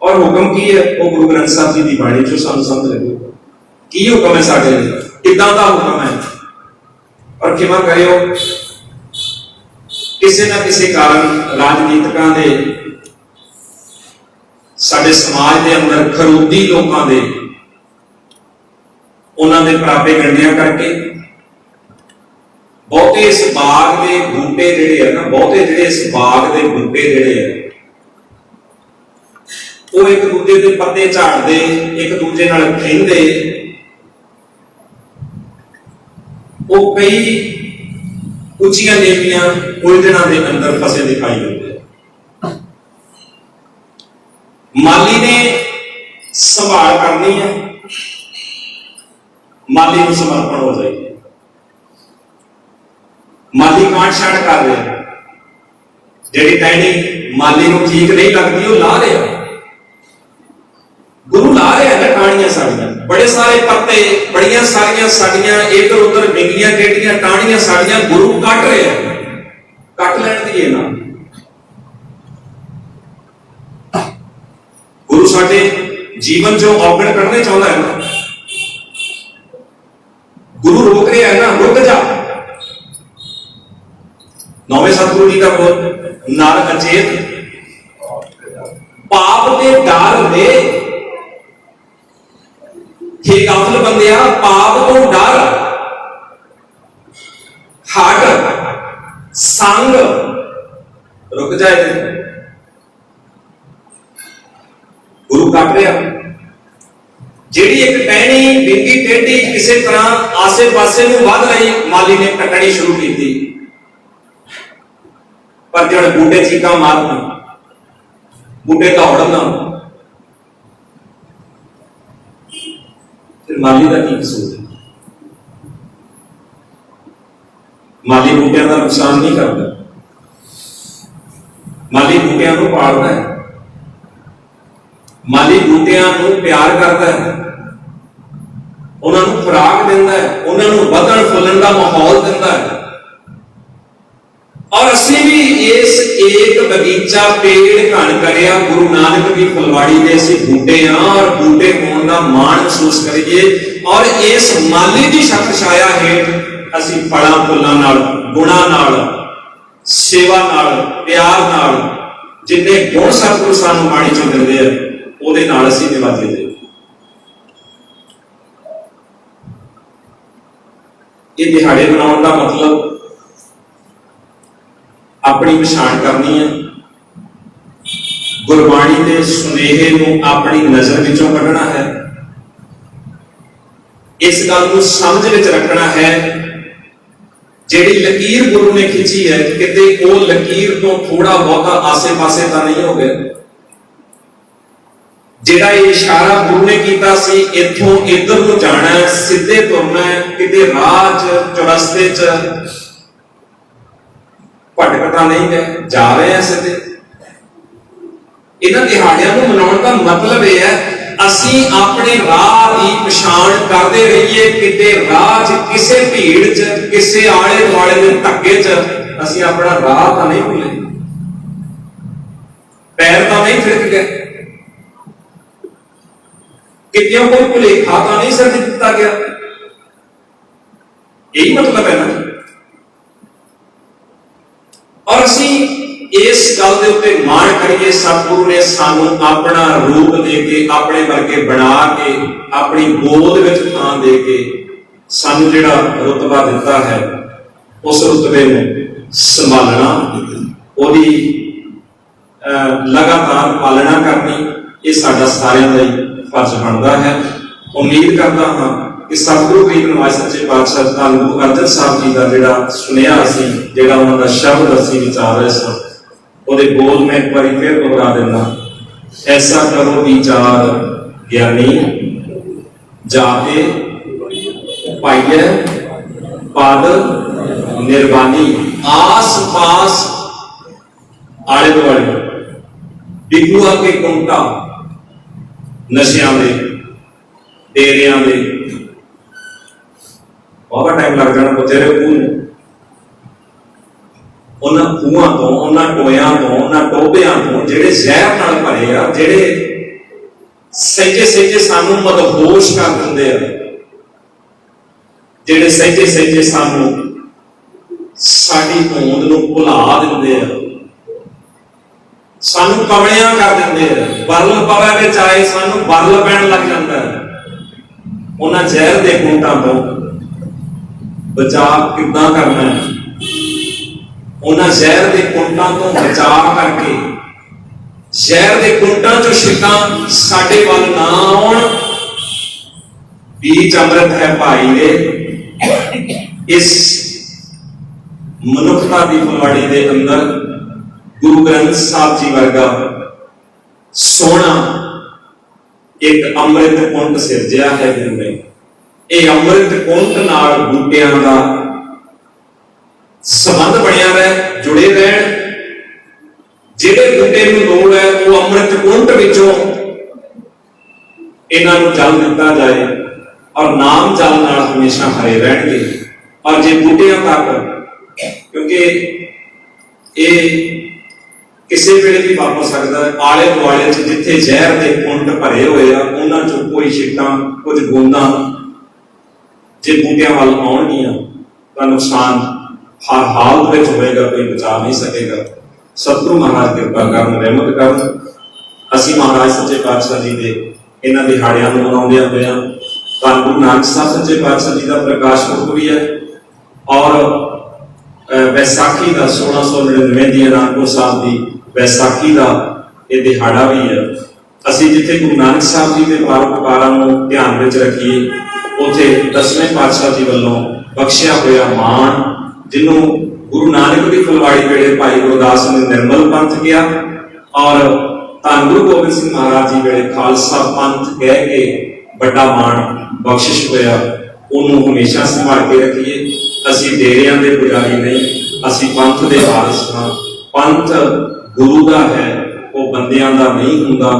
ਔਰ ਹੁਕਮ ਕੀ ਹੈ? ਉਹ ਗੁਰੂ ਗ੍ਰੰਥ ਸਾਹਿਬ ਜੀ ਦੀ ਬਾਣੀ ਚੋਂ ਸਾਨੂੰ ਸਮਝ ਲੱਗੇ ਕੀ ਹੁਕਮ ਹੈ ਸਾਡੇ ਲਈ, ਕਿੱਦਾਂ ਦਾ ਹੁਕਮ ਹੈ। ਔਰ ਕਿਵੇਂ ਕਰਿਓ, ਕਿਸੇ ਨਾ ਕਿਸੇ ਕਾਰਨ ਰਾਜਨੀਤਿਕਾਂ ਦੇ, ਸਾਡੇ ਸਮਾਜ ਦੇ ਅੰਦਰ ਖਰੂਦੀ ਲੋਕਾਂ ਦੇ, ਉਹਨਾਂ ਦੇ ਪ੍ਰਾਪੇ ਗੰਢਿਆਂ ਕਰਕੇ ਬਹੁਤੇ ਇਸ ਬਾਗ ਦੇ ਬੂਟੇ ਜਿਹੜੇ ਆ ਨਾ, ਬਹੁਤੇ ਜਿਹੜੇ ਇਸ ਬਾਗ ਦੇ ਬੂਟੇ ਜਿਹੜੇ ਆ ਉਹ ਇੱਕ ਦੂਜੇ ਦੇ ਪੱਤੇ ਝਾੜਦੇ, ਇੱਕ ਦੂਜੇ ਨਾਲ ਖਹਿੰਦੇ, ਉਹ ਕਈ ਉੱਚੀਆਂ ਨੀਵੀਆਂ ਉਲਝਣਾਂ ਦੇ ਅੰਦਰ ਫਸੇ ਦਿਖਾਈ ਦਿੰਦੇ। ਮਾਲੀ ਨੇ ਸੰਭਾਲ ਕਰਨੀ ਹੈ, ਮਾਲੀ ਨੂੰ ਸਮਰਪਣ ਹੋ ਜਾਏਗੀ। ਮਾਲੀ ਕਾਟ ਛਾੜ ਕਰ ਰਿਹਾ, ਜਿਹੜੀ ਟਹਿਣੀ ਮਾਲੀ ਨੂੰ ਠੀਕ ਨਹੀਂ ਲੱਗਦੀ ਉਹ ਲਾ ਰਿਹਾ। ਗੁਰੂ ਲਾ ਰਿਹਾ ਨਾ ਟਾਹਣੀਆਂ ਸਾਡੀਆਂ, ਬੜੇ ਸਾਰੇ ਪੱਤੇ, ਬੜੀਆਂ ਸਾਰੀਆਂ ਸਾਡੀਆਂ ਇੱਧਰ ਉੱਧਰ ਵਿੰਗੀਆਂ ਟੇਢੀਆਂ ਟਾਹਣੀਆਂ ਸਾਡੀਆਂ ਗੁਰੂ ਕੱਟ ਰਿਹਾ। ਕੱਟ ਲੈਣ ਦੀ ਨਾ, ਗੁਰੂ ਸਾਡੇ ਜੀਵਨ ਚੋਂ ਔਗਣ ਕੱਢਣੇ ਚਾਹੁੰਦਾ ਹੈ ਨਾ, ਗੁਰੂ ਰੋਕ ਰਿਹਾ ਹੈ ਨਾ, ਰੁਕ ਜਾ। ਨੌਵੇਂ ਸਤਿਗੁਰੂ ਜੀ ਦਾ ਬੋਲ, ਨਰ ਅਚੇਤ ਪਾਪ ਦੇ ਡਰ ਦੇ, हे गाफिल बंदिया पाप तो डर, हट संग, रुक जाए। गुरु कट रहा, ਜਿਹੜੀ ਇੱਕ ਟਹਿਣੀ ਵਿੰਗੀ ਟੇਢੀ ਕਿਸੇ ਤਰ੍ਹਾਂ ਆਸੇ ਪਾਸੇ ਨੂੰ ਵੱਧ ਰਹੀ, ਮਾਲੀ ਨੇ ਕੱਟਣੀ ਸ਼ੁਰੂ ਕੀਤੀ। ਪਰ ਜਿਹੜੇ ਬੂਟੇ ਚੀਕਾਂ ਮਾਰਨ, ਬੂਟੇ ਦੌੜਨ, ਮਾਲੀ ਦਾ ਕੀ ਕਸੂਰ ਹੈ? ਮਾਲੀ ਬੂਟਿਆਂ ਦਾ ਨੁਕਸਾਨ ਨਹੀਂ ਕਰਦਾ, ਮਾਲੀ ਬੂਟਿਆਂ ਨੂੰ ਪਾਲਦਾ ਹੈ, ਮਾਲੀ ਬੂਟਿਆਂ ਨੂੰ ਪਿਆਰ ਕਰਦਾ ਹੈ, ਉਹਨਾਂ ਨੂੰ ਖੁਰਾਕ ਦਿੰਦਾ ਹੈ, ਉਹਨਾਂ ਨੂੰ ਵਧਣ ਫੁੱਲਣ ਦਾ ਮਾਹੌਲ ਦਿੰਦਾ ਹੈ। ਔਰ ਅਸੀਂ ਵੀ ਇਸ ਇੱਕ ਬਗੀਚਾ ਪੇੜ ਘਣ ਕਰਿਆ, ਗੁਰੂ ਨਾਨਕ ਦੀ ਫੁਲਵਾੜੀ ਦੇ ਅਸੀਂ ਬੂਟੇ ਆ, ਔਰ ਬੂਟੇ ਹੋਣ ਦਾ ਮਾਣ ਮਹਿਸੂਸ ਕਰੀਏ। ਔਰ ਇਸ ਮਾਲੀ ਦੀ ਛੱਤ ਛਾਇਆ ਹੇਠ ਅਸੀਂ ਫਲਾਂ ਫੁੱਲਾਂ ਨਾਲ, ਗੁਣਾਂ ਨਾਲ, ਸੇਵਾ ਨਾਲ, ਪਿਆਰ ਨਾਲ, ਜਿੰਨੇ ਗੁਣ ਸਤਿਗੁਰੂ ਸਾਨੂੰ ਬਾਣੀ ਚੋਂ ਦਿੰਦੇ ਆ, ਉਹਦੇ ਨਾਲ ਅਸੀਂ ਨਿਵਾਜੇ ਦੇ। ਇਹ ਦਿਹਾੜੇ ਮਨਾਉਣ ਦਾ ਮਤਲਬ अपनी पछाण करनी है, गुरबाणी के सुनेहे नूं अपनी नज़र विचों कढ़ना है, इस गल नूं समझ विच रखना है। जिहड़ी लकीर गुरु ने खिंची है, किते वो लकीर तो थोड़ा बहुता आसे पासे तो नहीं हो गया। जिहड़ा इशारा गुरु ने कीता सी, इत्थों इधर नूं जाना है, सीधे तुरना है, किते राह च चौरस्ते च भटकता नहीं है, जा रहे हैं सीधे। इन्हां दिहाड़ियां नूं मनाउण दा मतलब यह है असीं अपने राह की पछाण करते रहिए, किते राह च किसे भीड़ च किसे आले दुआले दे धक्के च असीं अपना राह तो नहीं भुले, पैर तो नहीं थिरक गए, कितों कोई भुलेखा तो नहीं सिर दिता गया। यही मतलब है ना। और असीं इस गल के उत्ते मान करिए, सतगुरु ने सानू अपना रूप दे के, अपने वर्गे बना के, अपनी गोद में थां दे के सानू जिहड़ा रुतबा दिता है, उस रुतबे में संभालना, ओदी लगातार पालना करनी, ये साडा सारिआं दा ही फर्ज बनता है। उम्मीद करता हाँ कि सतगुरु गरीब नवाज सच्चे पातशाह धन गुरु अर्जन साहब जी का जिहड़ा सुनिया सी, जिहड़ा उन्हां दा शब्द असीं विचार रहे सन, ਉਹਦੇ ਬੋਲ मैं एक बार फिर दोहरा देना। ऐसा करो विचार ज्ञानी, जाके पाइए पद निर्वाणी, आस पास आले दुआले डिगूआ के कुंटा, नशियां दे डेरियां दे बहुत टाइम लग जाना बतेरे खूह उन्हां खूहां तो, उन्हां टोयां तो, उन्हां टोबियां तो जिहड़े जहर नाल भरे आ, जिहड़े सहजे सहजे सानू मदहोश कर दिंदे आ, जिहड़े सहजे सहजे सानू साडी होंद नूं भुला दिंदे आ, सानू कमलियां कर दिंदे आ, बरल पवे विच आए सानू बरल पैण लग जांदा है। उन्हां जहर दे घूंटां तो बचाव किद्दां करना है, उन्हां जहर के कुंटां तो बचाव करके, जहर के कुंटां चों छिक्कां साडे वल ना आउण। बीच अमृत है भाई दे, इस मनुखता की फुलवाड़ी के अंदर गुरु ग्रंथ साहब जी वर्गा सोहना एक अमृत कुंट सिरजिया है गुरु ने। यह अमृत कुंट नाल बूटियां का संबंध बनिया रहे, जुड़े रहन। जिहड़े बूटे नूं लोड़ है वो अमृत कुंट विचों इन्हां नूं जल दिता जाए और नाम जल नाल हमेशा हरे रहणगे। और जे बूटियां तक, क्योंकि ये किसी वेले भी वापर सकता है, आले दुआले जिथे जहर के कुंट भरे हुए आ उन्हां चों कोई छिट्टां कुछ बूंदां जे बूटियां वाल आउणगियां तां नुकसान हर हालत में होएगा, कोई बचा नहीं सकेगा। सतगुरु महाराज कृपा करन, रहमत करन। असीं महाराज सच्चे पातशाह जी के इन्हां दिहाड़ियां नूं मनाउंदियां होइआं धन गुरु नानक साहब सच्चे पातशाह जी का प्रकाश पुरब भी है और बैसाखी का 1699 की आनंदपुर साहब की बैसाखी का यह दिहाड़ा भी है। असीं जिथे गुरु नानक साहब जी के परोपकारां नूं ध्यान विच रखीए, उत्थे 10वें पातशाह जी वल्लों बख्शिया होया मान, जिन्हों गुरु नानक की फुलवाड़ी वेले भाई गुरदास ने निर्मल पंथ किया और धन गुरु गोबिंद सिंह महाराज जी वेले खालसा पंथ कह के बड़ा मान बख्शिश होया, उन्होंने हमेशा संभाल के रखिए। असीं डेरियां दे पुजारी नहीं, असीं पंथ दे वारिस हां। पंथ गुरु का है, वो बंदियां दा नहीं हुंदा।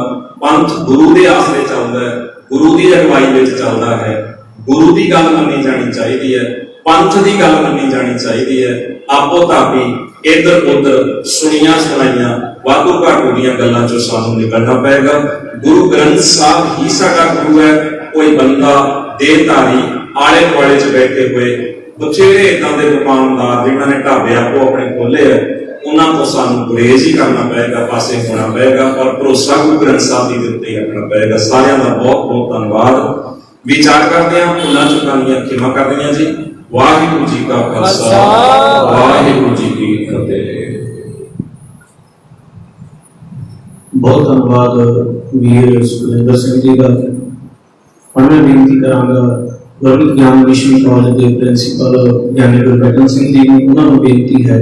पंथ गुरु दे आसरे चलदा है, गुरु की अगवाई विच चलदा है। गुरु की गल मन्नी जानी चाहिए है, पंथ की गल मन्नी जानी चाहिए है। आपो तापी इधर उधर सुनिया सुनाइया वाधू घाटू दी गल्लां चों सानूं निकलना पएगा। गुरु ग्रंथ साहब ही साडा गुरु है। कोई बंदा देहधारी आले दुआले च बैठे हुए बथेरे इदां दे दुकानदार जिन्हां ने ढाबे आपो अपने खोले है, उन्हां तो सानूं गुरेज ही करना पएगा, पासे होना पएगा और भरोसा गुरु ग्रंथ साहब जी दे उत्ते रखना पएगा। सारिआं दा बहुत बहुत धन्नवाद। विचार करते हैं, भुलां चुकां दीआं खिमा करदीआं जी। वाहिगुरू जी का खालसा, वाहिगुरू जी की फतेह। बहुत धन्यवाद वीर सुखविंदर सिंह जी का। और मैं बेनती करांगा गुरमत ज्ञान मिशन कॉलेज के प्रिंसीपल ज्ञानी गुरबचन सिंह जी ने, उन्होंने बेनती है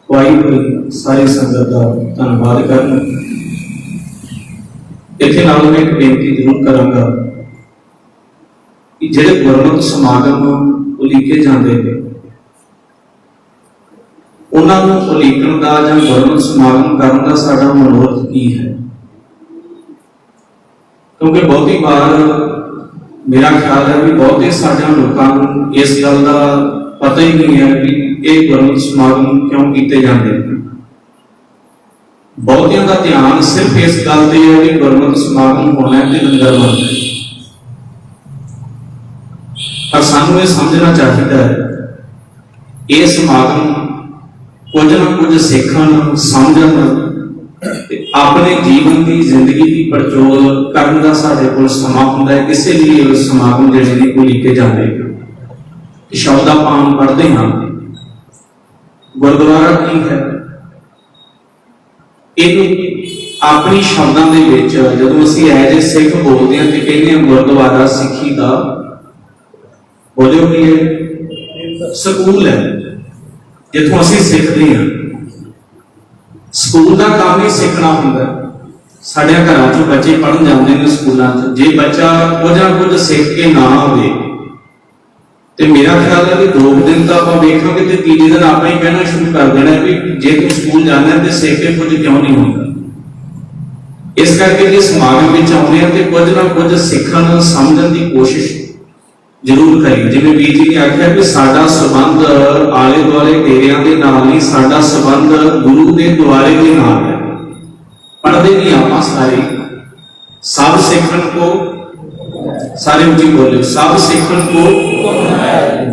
कोई कोई सारी संगत का धन्यवाद करना। इत्थे नाल मैं एक बेनती जरूर करांगा कि जिहड़े गुरमत समागम उलीके जाते हैं उन्होंने उलीकण का जां गुरमत समागम करने का साडा मनोरथ की है। क्योंकि बहुती बार मेरा ख्याल है भी बहुते साडा लोगों को इस गल का पता ही नहीं है कि ये गुरमत समागम क्यों किए जाते हैं। बहुतियों का ध्यान सिर्फ इस गल से है कि गुरमत समागम होना है तो लंगर बनना है, पर सानू ये समझना चाहिए ये समागम कुछ ना कुछ सीखन समझन अपने जीवन की जिंदगी की पड़चोल करने का साढ़े को समा होंदा है। इसलिए समागम जिहड़े को लेके जाते हैं। शब्द आम पढ़ते हैं गुरुद्वारा की है, अपनी शब्दों के जो असी एज ए सिख बोलते हैं तो कहते हैं गुरुद्वारा सिखी का बोलो कि स्कूल है जिथों असी सीखते हैं। स्कूल का काम ही सीखना होंगे। साढ़े घरों चो बच्चे पढ़न जाते हैं स्कूलों जे बच्चा कुछ ना कुछ सीख के ना आए तो मेरा ख्याल है कि 2 दिन तो आप वेखांगे तो तीजे दिन आप ही कहना शुरू कर देना भी जे तू स्कूल जाना तो सीख के कुछ क्यों नहीं होता। इस करके जो समागम में आने तो कुछ ना कुछ सीखन समझने की कोशिश जरूर करिए। जिवें वीर जी ने आख्या कि साडा संबंध आले दुआले डेरियां दे नाल नहीं, साडा संबंध गुरु के द्वारे के नाल है। पढ़ते नहीं आप सारे, सब सीखन को सारे उची बोले, सब सीखन को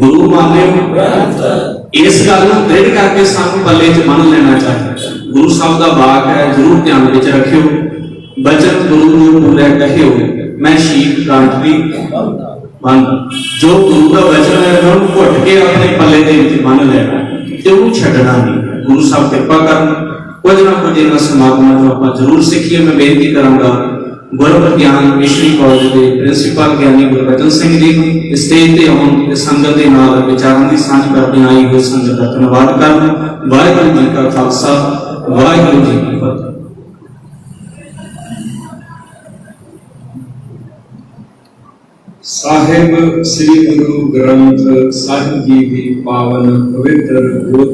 गुरु माने। इस गल को दृढ़ करके सानू पल्ले च मन लेना चाहिए। गुरु साहब का बाग है, जरूर ध्यान विच रखियो। बचन गुरु ने पूरा कहियो, मैं शीख गांठरी बन। जो गुरु का वचन है उन्होंने घुट के अपने पल्ले के मन लेना तो वो छड़ना नहीं। गुरु साहब कृपा कर कुछ ना कुछ इन्होंने समागमों को आप जरूर सीखिए। मैं बेनती करांगा गुरमत ज्ञान मिशन कॉलेज के प्रिंसीपल ज्ञानी गुरबचन सिंह जी को स्टेज पर आउण संगत के नाल विचारों की सांझ करके आई हुई संगत का धन्यवाद करना। वाहिगुरू जी का खालसा, वाहिगुरू जी की फतेह। साहिब श्री गुरु ग्रंथ साहिब जी की पावन पवित्र गोद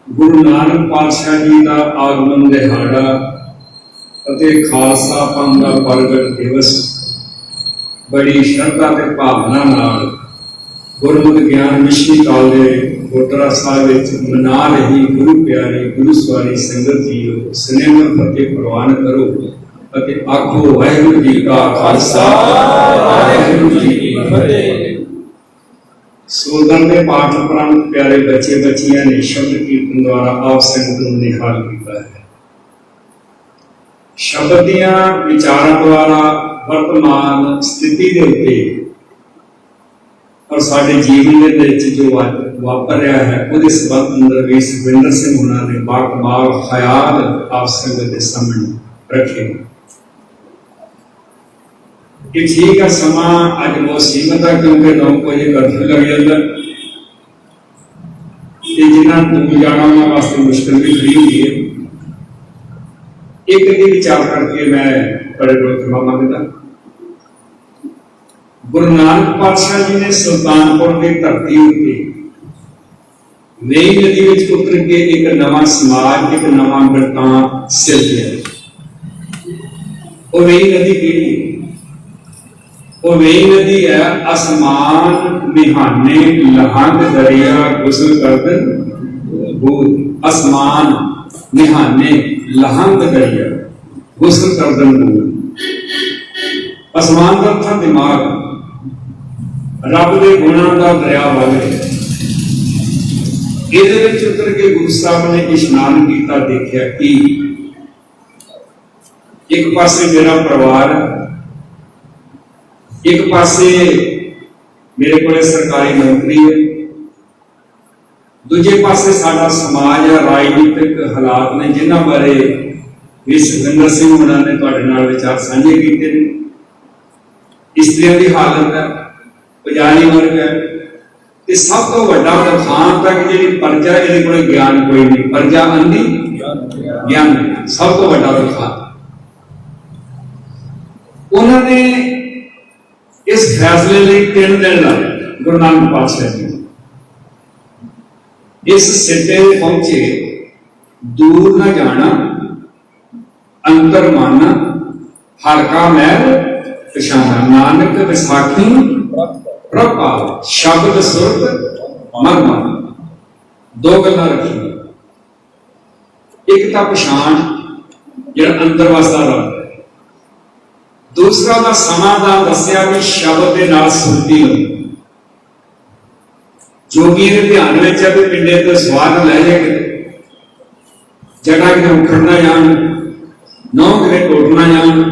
गुरु नानक पातशाह जी का आगमन दिहाड़ा ਅਤੇ ਖਾਲਸਾ ਪੰਥ ਦਾ ਪ੍ਰਗਟ ਦਿਵਸ बड़ी श्रद्धा ਤੇ ਭਾਵਨਾ ਨਾਲ ਗੁਰਮਤਿ ਗਿਆਨ ਮਿਸ਼ਨ ਕਾਲਜ ਕੋਟੜਾ ਸਾਹਿਬ ਵਿੱਚ ਮਨਾ ਰਹੀ ਗੁਰੂ ਪਿਆਰੀ ਗੁਰੂ ਸਵਾਰੀ ਸੰਗਤ ਜੀਓ ਸਨੇਹ ਫਤਿਹ ਪ੍ਰਵਾਨ ਕਰੋ ਅਤੇ ਆਖੋ ਵਾਹਿਗੁਰੂ ਜੀ ਕਾ ਖਾਲਸਾ ਵਾਹਿਗੁਰੂ ਜੀ ਕੀ ਫਤਿਹ। ਸੋਦਨ ਦੇ ਪਾਠ ਉਪਰੰਤ ਪਿਆਰੇ ਬੱਚੇ ਬੱਚੀਆਂ ਨੇ ਸ਼ਬਦ ਕੀਰਤਨ ਦੁਆਰਾ ਆਪ ਸੰਗਤ ਨੂੰ ਨਿਹਾਲ ਕੀਤਾ ਹੈ। शब्द दियां विचारां द्वारा वर्तमान स्थिति के उत्ते और साडे जीवन दे विच जो वापर रहा है उहदे संबंध अंदर भी सुखविंदर सिंह होना ने बाकमाल ख्याल आप संगत के सामने रखे कि ठीक है समा अज बहुत सीमित है क्योंकि 9 बजे कर्फ्यू लग जाता जिन्होंने दूर जाना उन्होंने वास्ते मुश्किल भी खड़ी हुई है। एक विचार करके मैं बड़े क्षमा मांगता। गुरु नानक पातशाह जी ने सुल्तानपुर की धरती उत्ते नई नदी में उतर के एक नवा समाज एक नवा वृतांत सिरजिया। वो नई नदी केड़ी है? वो नई नदी है आसमान मिहाने लहंग दरिया गुसल करदन बूद। आसमान मिहाने लहंग दरिया गुसल करदन बूद। आसमान का था दिमाग रब के गुणों का दरिया वग ये उतर के गुरु साहब ने इशनान किया। देखा कि एक पासे मेरा परिवार, एक पासे मेरे को सरकारी नौकरी है, ਦੂਜੇ ਪਾਸੇ ਸਾਡਾ ਸਮਾਜ ਆ, ਰਾਜਨੀਤਿਕ ਹਾਲਾਤ ਨੇ ਜਿਨ੍ਹਾਂ ਬਾਰੇ ਵੀ ਸੁਖਿੰਦਰ ਸਿੰਘ ਹੋਣਾ ਨੇ ਤੁਹਾਡੇ ਨਾਲ ਵਿਚਾਰ ਸਾਂਝੇ ਕੀਤੇ ਨੇ। ਇਸਤਰੀਆਂ ਦੀ ਹਾਲਤ ਹੈ, ਪੁਜਾਰੀ ਵਰਗ ਹੈ, ਤੇ ਸਭ ਤੋਂ ਵੱਡਾ ਨੁਕਸਾਨ ਤੱਕ ਜਿਹੜੀ ਪਰਜਾ, ਇਹਦੇ ਕੋਲ ਗਿਆਨ ਕੋਈ ਨਹੀਂ, ਪਰਜਾ ਅੰਧੀ ਗਿਆਨ ਨਹੀਂ, ਸਭ ਤੋਂ ਵੱਡਾ ਨੁਕਸਾਨ। ਉਹਨਾਂ ਨੇ ਇਸ ਫੈਸਲੇ ਲਈ 3 ਦਿਨ ਲਾਏ। ਗੁਰੂ ਨਾਨਕ ਪਾਤਸ਼ਾਹ ਜੀ ਇਸ ਸਿੱਟੇ ਪਹੁੰਚੇ, ਦੂਰ ਨਾ ਜਾਣਾ, ਅੰਤਰ ਮਾਨਾ, ਹਲਕਾ ਮਹਿਲ ਪਛਾਣਾ, ਨਾਨਕ ਵਿਸਾਖੀ ਪ੍ਰਭਾਵ, ਸ਼ਬਦ ਸੁਰਤ ਮਰਮਾ। 2 ਗੱਲਾਂ ਰੱਖੀਆਂ, ਇੱਕ ਤਾਂ ਪਛਾਣ ਜਿਹੜਾ ਅੰਦਰ ਵਸਦਾ ਰੱਬ, ਦੂਸਰਾ ਦਾ ਸਮਾਧਾਨ ਦੱਸਿਆ ਵੀ ਸ਼ਬਦ ਦੇ ਨਾਲ ਸੁਰਤੀ ਹੋਈ। ਜੋਗੀ ਦੇ ਧਿਆਨ ਵਿੱਚ ਆ ਵੀ ਪਿੰਡੇ ਤੋਂ ਸਵਾਦ ਲੈ ਜਾਏ, ਜਗ੍ਹਾ ਕਿਤੇ ਉਖੜ ਨਾ ਜਾਣ, ਨੌ ਕਿਤੇ ਟੁੱਟ ਨਾ ਜਾਣ,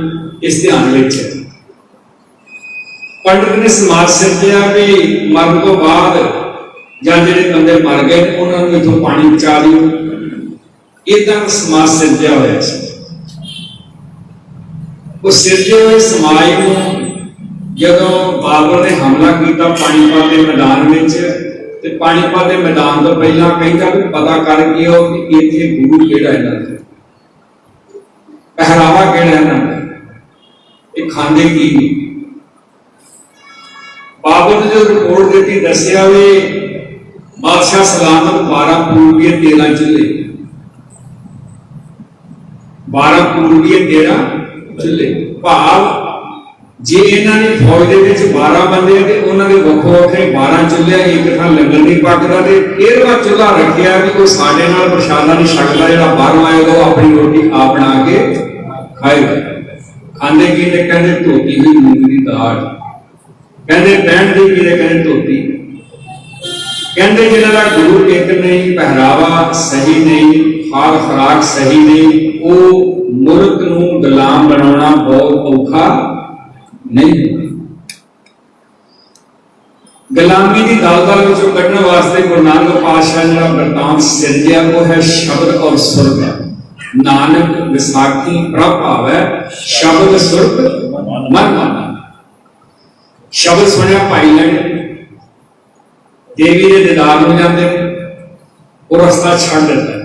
ਇਸ ਧਿਆਨ ਵਿੱਚ। ਪੰਡਤ ਨੇ ਸਮਾਜ ਸਿਰਜਿਆ ਵੀ ਮਰਨ ਤੋਂ ਬਾਅਦ ਜਾਂ ਜਿਹੜੇ ਬੰਦੇ ਮਰ ਗਏ ਉਹਨਾਂ ਨੂੰ ਇਥੋਂ ਪਾਣੀ ਪਹੁੰਚਾ ਦਿਓ, ਇਦਾਂ ਸਮਾਜ ਸਿਰਜਿਆ ਹੋਇਆ ਸੀ। ਉਹ ਸਿਰਜੇ ਹੋਏ ਸਮਾਜ ਨੂੰ ਜਦੋਂ ਬਾਬਰ ਨੇ ਹਮਲਾ ਕੀਤਾ ਪਾਣੀਪਤ ਦੇ ਮੈਦਾਨ ਵਿੱਚ, ਤੇ ਪਾਣੀਪਤ ਦੇ ਮੈਦਾਨ ਤੋਂ ਪਹਿਲਾਂ ਕਹਿੰਦਾ ਵੀ ਪਤਾ ਕਰ ਕਿ ਇੱਥੇ ਗੁਰੂ ਕਿਹੜਾ ਇਹਨਾਂ ਦਾ, ਪਹਿਰਾਵਾ ਕਿਹੜਾ ਇਹਨਾਂ ਦਾ, ਇਹ ਖਾਂਦੇ ਕੀ ਨਹੀਂ। ਬਾਬਰ ਨੇ ਜੋ ਰਿਪੋਰਟ ਦਿੱਤੀ, ਦੱਸਿਆ ਵੀ ਬਾਦਸ਼ਾਹ ਸਲਾਮਤ 12 ਪੂਰਬੀਏ 13 ਚੁੱਲ੍ਹੇ, 12 ਪੂਰਬੀਏ 13 ਚੁੱਲ੍ਹੇ। ਭਾਵ ਜੇ ਇਹਨਾਂ ਦੀ ਫੌਜ ਦੇ ਵਿੱਚ 12 ਬੰਦੇ ਤੇ ਉਹਨਾਂ ਦੇ ਵੱਖੋ ਵੱਖਰੇ 12 ਚੁੱਲ੍ਹੇ, ਇੱਕ ਥਾਂ ਲੰਗਰ ਨਹੀਂ ਪੱਕਦਾ, ਤੇ 13ਵਾਂ ਚੁੱਲ੍ਹਾ ਰੱਖਿਆ ਵੀ ਕੋਈ ਸਾਡੇ ਨਾਲ ਪ੍ਰਸ਼ਾਦਾ ਨਹੀਂ ਛਕਦਾ, ਜਿਹੜਾ ਬਾਹਰੋਂ ਆਏਗਾ ਉਹ ਆਪਣੀ ਰੋਟੀ ਆਪ ਬਣਾ ਕੇ ਖਾਏਗਾ। ਖਾਂਦੇ ਕੀ ਨੇ? ਕਹਿੰਦੇ ਧੋਤੀ ਹੋਈ ਮੂੰਗ ਦੀ ਦਾਲ, ਕਹਿੰਦੇ ਪਹਿਨਦੇ ਕੀ ਨੇ? ਕਹਿੰਦੇ ਧੋਤੀ। ਕਹਿੰਦੇ ਜਿਹਨਾਂ ਦਾ ਗੁਰੂ ਇੱਕ ਨਹੀਂ, ਪਹਿਰਾਵਾ ਸਹੀ ਨਹੀਂ, ਖਾਲ ਖੁਰਾਕ ਸਹੀ ਨਹੀਂ, ਉਹ ਮੁਲਕ ਨੂੰ ਗੁਲਾਮ ਬਣਾਉਣਾ ਬਹੁਤ ਔਖਾ ਨਹੀਂ। ਗੁਲਾਮੀ ਦੀ ਦਲਦਲ ਵਿੱਚੋਂ ਕੱਢਣ ਵਾਸਤੇ ਗੁਰੂ ਨਾਨਕ ਪਾਤਸ਼ਾਹ ਨੇ ਜਿਹੜਾ ਵਰਤਾਂਤ ਸਿਰਜਿਆ ਉਹ ਹੈ ਸ਼ਬਦ ਔਰ ਸੁਰਤ। ਨਾਨਕ ਵਿਸਾਖੀ ਪ੍ਰਭਾਵ ਹੈ, ਸ਼ਬਦ ਸੁਰਤ ਮਨ ਮਾਨਾ। ਸ਼ਬਦ ਸੁਣਿਆ ਭਾਈ ਲੈਣੇ, ਦੇਵੀ ਦੇ ਦੀਦਾਰ ਨੂੰ ਜਾਂਦੇ ਨੇ, ਉਹ ਰਸਤਾ ਛੱਡ ਦਿੰਦਾ।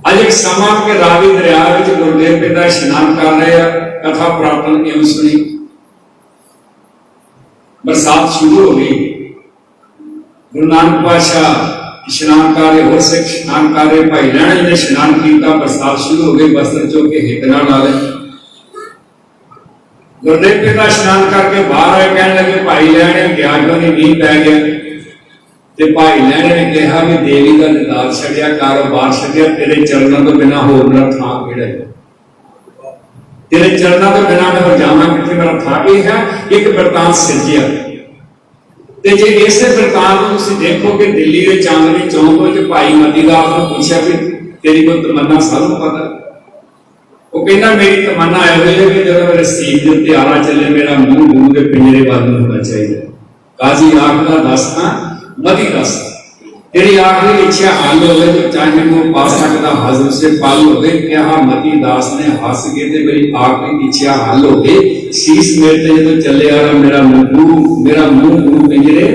ਅੱਜ ਇੱਕ ਸਮਾਂ ਕਿ ਰਾਵੀ ਦਰਿਆ ਵਿੱਚ ਗੁਰਦੇਵ ਪਿਤਾ ਇਸ਼ਨਾਨ ਕਰ ਰਹੇ ਆ, ਕਥਾ ਪ੍ਰਾਪਤ ਇਉਂ ਸੁਣੀ। ਬਰਸਾਤ ਸ਼ੁਰੂ ਹੋ ਗਈ, ਗੁਰੂ ਨਾਨਕ ਪਾਤਸ਼ਾਹ ਇਸ਼ਨਾਨ ਕਰ ਰਹੇ, ਹੋਰ ਸਿੱਖ ਇਸ਼ਨਾਨ ਕਰ ਰਹੇ, ਭਾਈ ਲਹਿਣਾ ਜੀ ਨੇ ਇਸ਼ਨਾਨ ਕੀਤਾ, ਬਰਸਾਤ ਸ਼ੁਰੂ ਹੋ ਗਈ, ਬਸਤਰ ਚੁੱਕ ਕੇ ਹਿੱਕ ਨਾਲ ਲਾ ਲਏ। ਗੁਰਦੇਵ ਪਿਤਾ ਇਸ਼ਨਾਨ ਕਰਕੇ ਬਾਹਰ ਆਏ, ਕਹਿਣ ਲੱਗੇ ਭਾਈ ਲਹਿਣੇ ਗਿਆ ਕਿਉਂ ਨਹੀਂ, ਮੀਂਹ ਪੈ ਗਿਆ। ਤੇ ਭਾਈ ਲਹਿਣੇ ਨੇ ਕਿਹਾ ਵੀ ਦੇਵੀ ਦਾ ਦੀਦਾਰ ਛੱਡਿਆ, ਕਾਰੋਬਾਰ ਛੱਡਿਆ, ਤੇਰੇ ਚਰਨਾਂ ਤੋਂ ਬਿਨਾਂ ਹੋਰ ਮੇਰਾ ਥਾਂ ਕਿਹੜਾ ਹੈ? ਤੇਰੇ ਚਰਨਾਂ ਤੋਂ ਬਿਨਾਂ ਮੈਂ ਜਾਵਾਂ ਕਿੱਥੇ? ਮੇਰਾ ਥਾਂ ਇਹ ਹੈ। ਇੱਕ ਵਰਤਾਂਤ ਸਿਰਜਿਆ, ਤੇ ਜੇ ਇਸੇ ਵਰਤਾਂਤ ਨੂੰ ਤੁਸੀਂ ਦੇਖੋ ਕਿ ਦਿੱਲੀ ਦੇ ਚਾਂਦਨੀ ਚੌਂਕ ਵਿੱਚ ਭਾਈ ਮਤੀ ਦਾਸ ਨੂੰ ਪੁੱਛਿਆ ਵੀ ਤੇਰੀ ਕੋਈ ਤਮੰਨਾ? ਸਭ ਨੂੰ ਪਤਾ। ਉਹ ਕਹਿੰਦਾ ਮੇਰੀ ਤਮੰਨਾ ਇਹ ਹੋਈ ਹੈ ਕਿ ਜਦੋਂ ਮੇਰੇ ਸੀਨ ਦੇ ਉੱਤੇ ਆਰਾ ਚੱਲੇ, ਮੇਰਾ ਮੂੰਹ ਗੁਰੂ ਦੇ ਪਿੰਜਰੇ ਵੱਲ ਨੂੰ ਹੋਣਾ ਚਾਹੀਦਾ। ਕਾਜ਼ੀ ਆਖਦਾ ਦੱਸ ਤਾਂ, ਮਤੀ ਦੱਸ, तेरी आखिरी इच्छा हल हो गई तो चाहे वो पा सकता हजर से पाल हो गए। क्या मती दास ने हंस के थे मेरी आखिरी इच्छा हल हो गई। शीश मेरे तो चले आ रहा मेरा मुंह गुरु पिंजरे।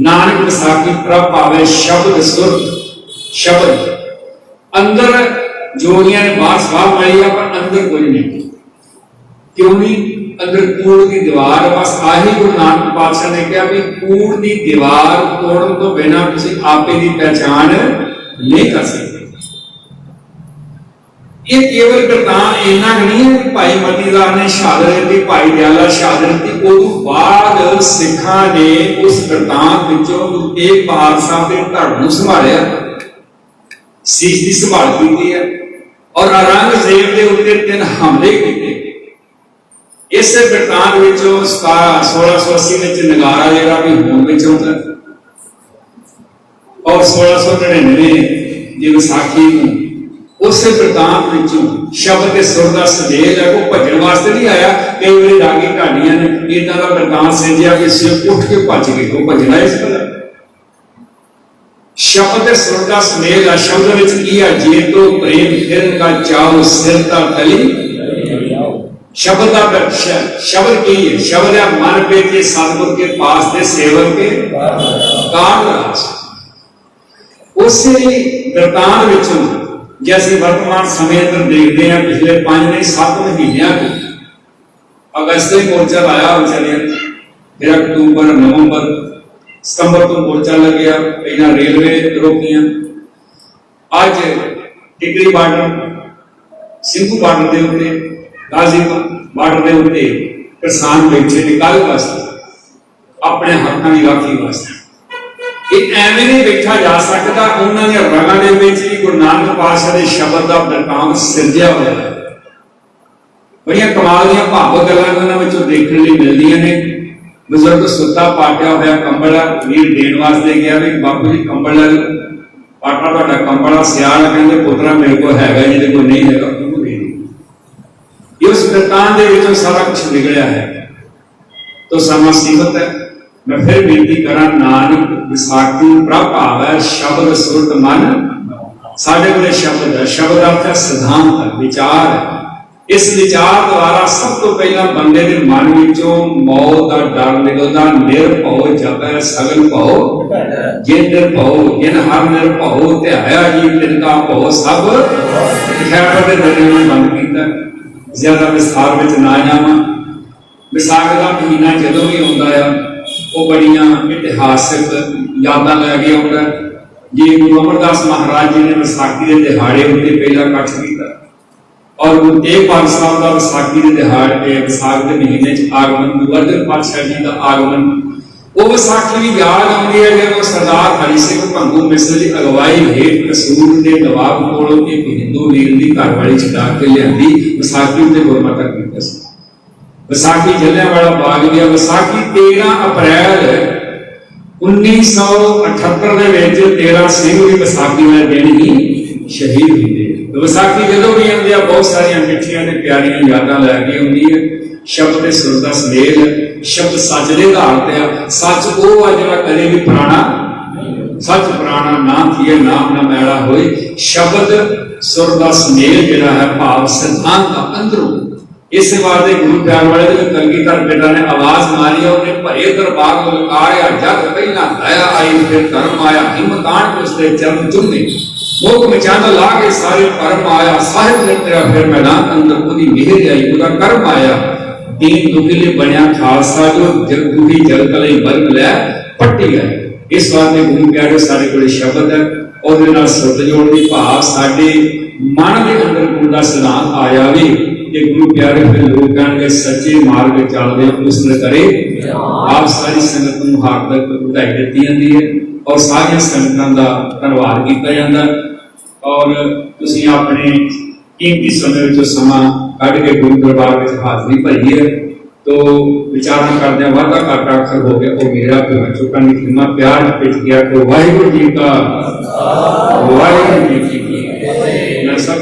नानक विसाखी प्रभ पावे शब्द सुर शब्द अंदर जोड़ियां ने बाहर सवाल मारी है पर अंदर कोई नहीं। क्यों नहीं? अंदर कूड़ की दीवार। बस आही गुरु नानक पातशाह ने कहा भी कूड़ की दीवार तोड़न तो बिना किसी आपे की पहचान नहीं कर सकते। ये केवल वरदान इन्ना नहीं है कि भाई मतीदास ने शहादत दी, भाई दयाला शहादत दी, उस बाद सिखा ने उस वरदान विचों एक बहादुर साहब के धड़ नूं संभालिया, सीस की संभाल की है और औरंगजेब के उत्ते 3 हमले किए। इस वरतांत विचों 1680 में नगारा जिहड़ा भी होंद विच आउंदा और 1699 जी विसाखी उस वरतांत विचों शब्द के सुर का सदेल है। वो भजन वास्ते नहीं आया। कई बार रागी ढाडियां ने इदां दा वरतांत सिरजिया कि सिर उठ के भज गए। वो भजना इस तरह शब्द सुर का सुमेल है। शब्द विच की है, जे तो प्रेम फिर का चाव सिर ता तली। शब्द का शब्द की है, शब्द है मन बेचे सतगुर के पास दे सेवक के कान रास। उसे वृतांत विचों जैसे वर्तमान समय अंदर देखते हैं, पिछले 5 नहीं 7 महीनों अगस्त में मोर्चा लाया चलिए, फिर अक्तूबर नवंबर सितंबर तो मोर्चा लग गया, पहला रेलवे रोकियां, अज टिकरी बार्डर सिंधु बार्डर के उत्ते गाजीपुर बार्डर के उत्ते किसान बैठे निकाल वास्ते अपने हकों की राखी वास्ते। ये एवं नहीं बैठा जा सकता, उन्होंने रंगों के विच भी गुरु नानक पातशाह के शब्द का वृतांत सिरजिया होया है। बड़िया कमाल दी भावुक गल्लां देखने लिए मिलदियां ने। बुजुर्ग सुता पाटिया होया कंबल वीर देण वास्ते गया भी बापू जी कंबल पाटा तुहाडा कंबल सियाल कहंदे पुत्रा मेरे को हैगा, जिहदे कोल नहीं हैगा ਉਹਨੂੰ दे दे। इस वृतांत दे विचों सारा कुछ निकलिया है। तो समा सीमित है, मैं फिर बेनती करा, नानक विसाखी प्रभ भावै शब्द सुरत मन। साडे कोले शब्द है, शब्द अर्थ है सिद्धांत है, विचार है। इस विचार द्वारा सब तो पहला बंदे के मन विचों मौत का डर निकलता। निर्भव जपै सगल भव, जे निर्भव जिन हर निर्भव ध्याया जी तिनका भव सब। खैबर के दरिया में बंद किया, ज्यादा विस्तार में ना जावां। विसाख का महीना जदों भी आता है वो बड़िया इतिहासिक यादां लैके आउंदा। जी गुरु अमरदास महाराज जी ने विसाखी के दिहाड़े उत्ते पहला कट्ठ किया और गुरु तेग बहादुर साहब का विसाखी के दिहाड़े विसाख के महीने आगमन, गुरु अर्जन पातशाह जी का आगमन, वो विसाखी भी याद आती है जब सरदार हरि सिंह भंगू मिसल की अगवाई हेठ कसूर के दबाव कोलों एक हिंदू वीर की घरवाली छड़ा के लियांदी विसाखी उत्ते गुरमतਿ कीता सी। विसाखी जलियांवाला बाग गया। विसाखी 13 अप्रैल 1978 ਦੇ ਵਿੱਚ 13 ਸਿੰਘ ਵੀ ਵਿਸਾਖੀ ਵਾਲੇ ਦਿਨ ਹੀ ਸ਼ਹੀਦ ਹੁੰਦੇ। तो विसाखी जो भी आती है बहुत सारिया मिठिया ने प्यारियां यादां लैके आउंदी है। शब्द के सुर का सुमेल, शब्द सच के आधार पर आ। सच वो आ जिहड़ा कदे भी पुराना, सच पुराना ना थिए ना अपना मैला होए। शब्द सुर का सुमेल जिहड़ा है भाव सिद्धांत का अंदरों। इस वास्ते गुरु प्यार वाले जो कलगीधर बेटा ने आवाज मारी, उन्हें भरे दरबार को ललकारिया, जग पहला दया आई फिर धर्म आया, हिम्मतान उसके चरण चुमे, मुख मचाना ला के सारे कर्म आया, साहिब ने तेरा फिर मैदान अंदर खुदी मेहर आई, खुदा कर्म आया। दीन दुखिले बनया खालसा जो जग दुखी जग कले वर्ग लै पट्टी है। इस वास्ते गुरु प्यारे सारे कोले शब्द है और दे नाल सुरत जोड़ दी भाव साडे मन के अंदर गुरु दा सिद्धांत आया वे कि गुरु प्यारे फिर लोग कहणगे सच्चे मार्ग चलदे उसने करे। आप सारी संगत नूं हार्दिक बधाई दित्ती जांदी है और सारिया संगतां दा धन्नवाद कीता जांदा। और तुसीं अपने कीमती समय विचों समा कढ के गुरु दरबार में हाजरी भरी है। तो विचारणा करदे वादा घाटा अखर हो गया वो मेरा तो चुका नहीं खिमा प्यार पिट गया। तो वाहिगुरू जी का, वाहिगुरू जी की मैं सब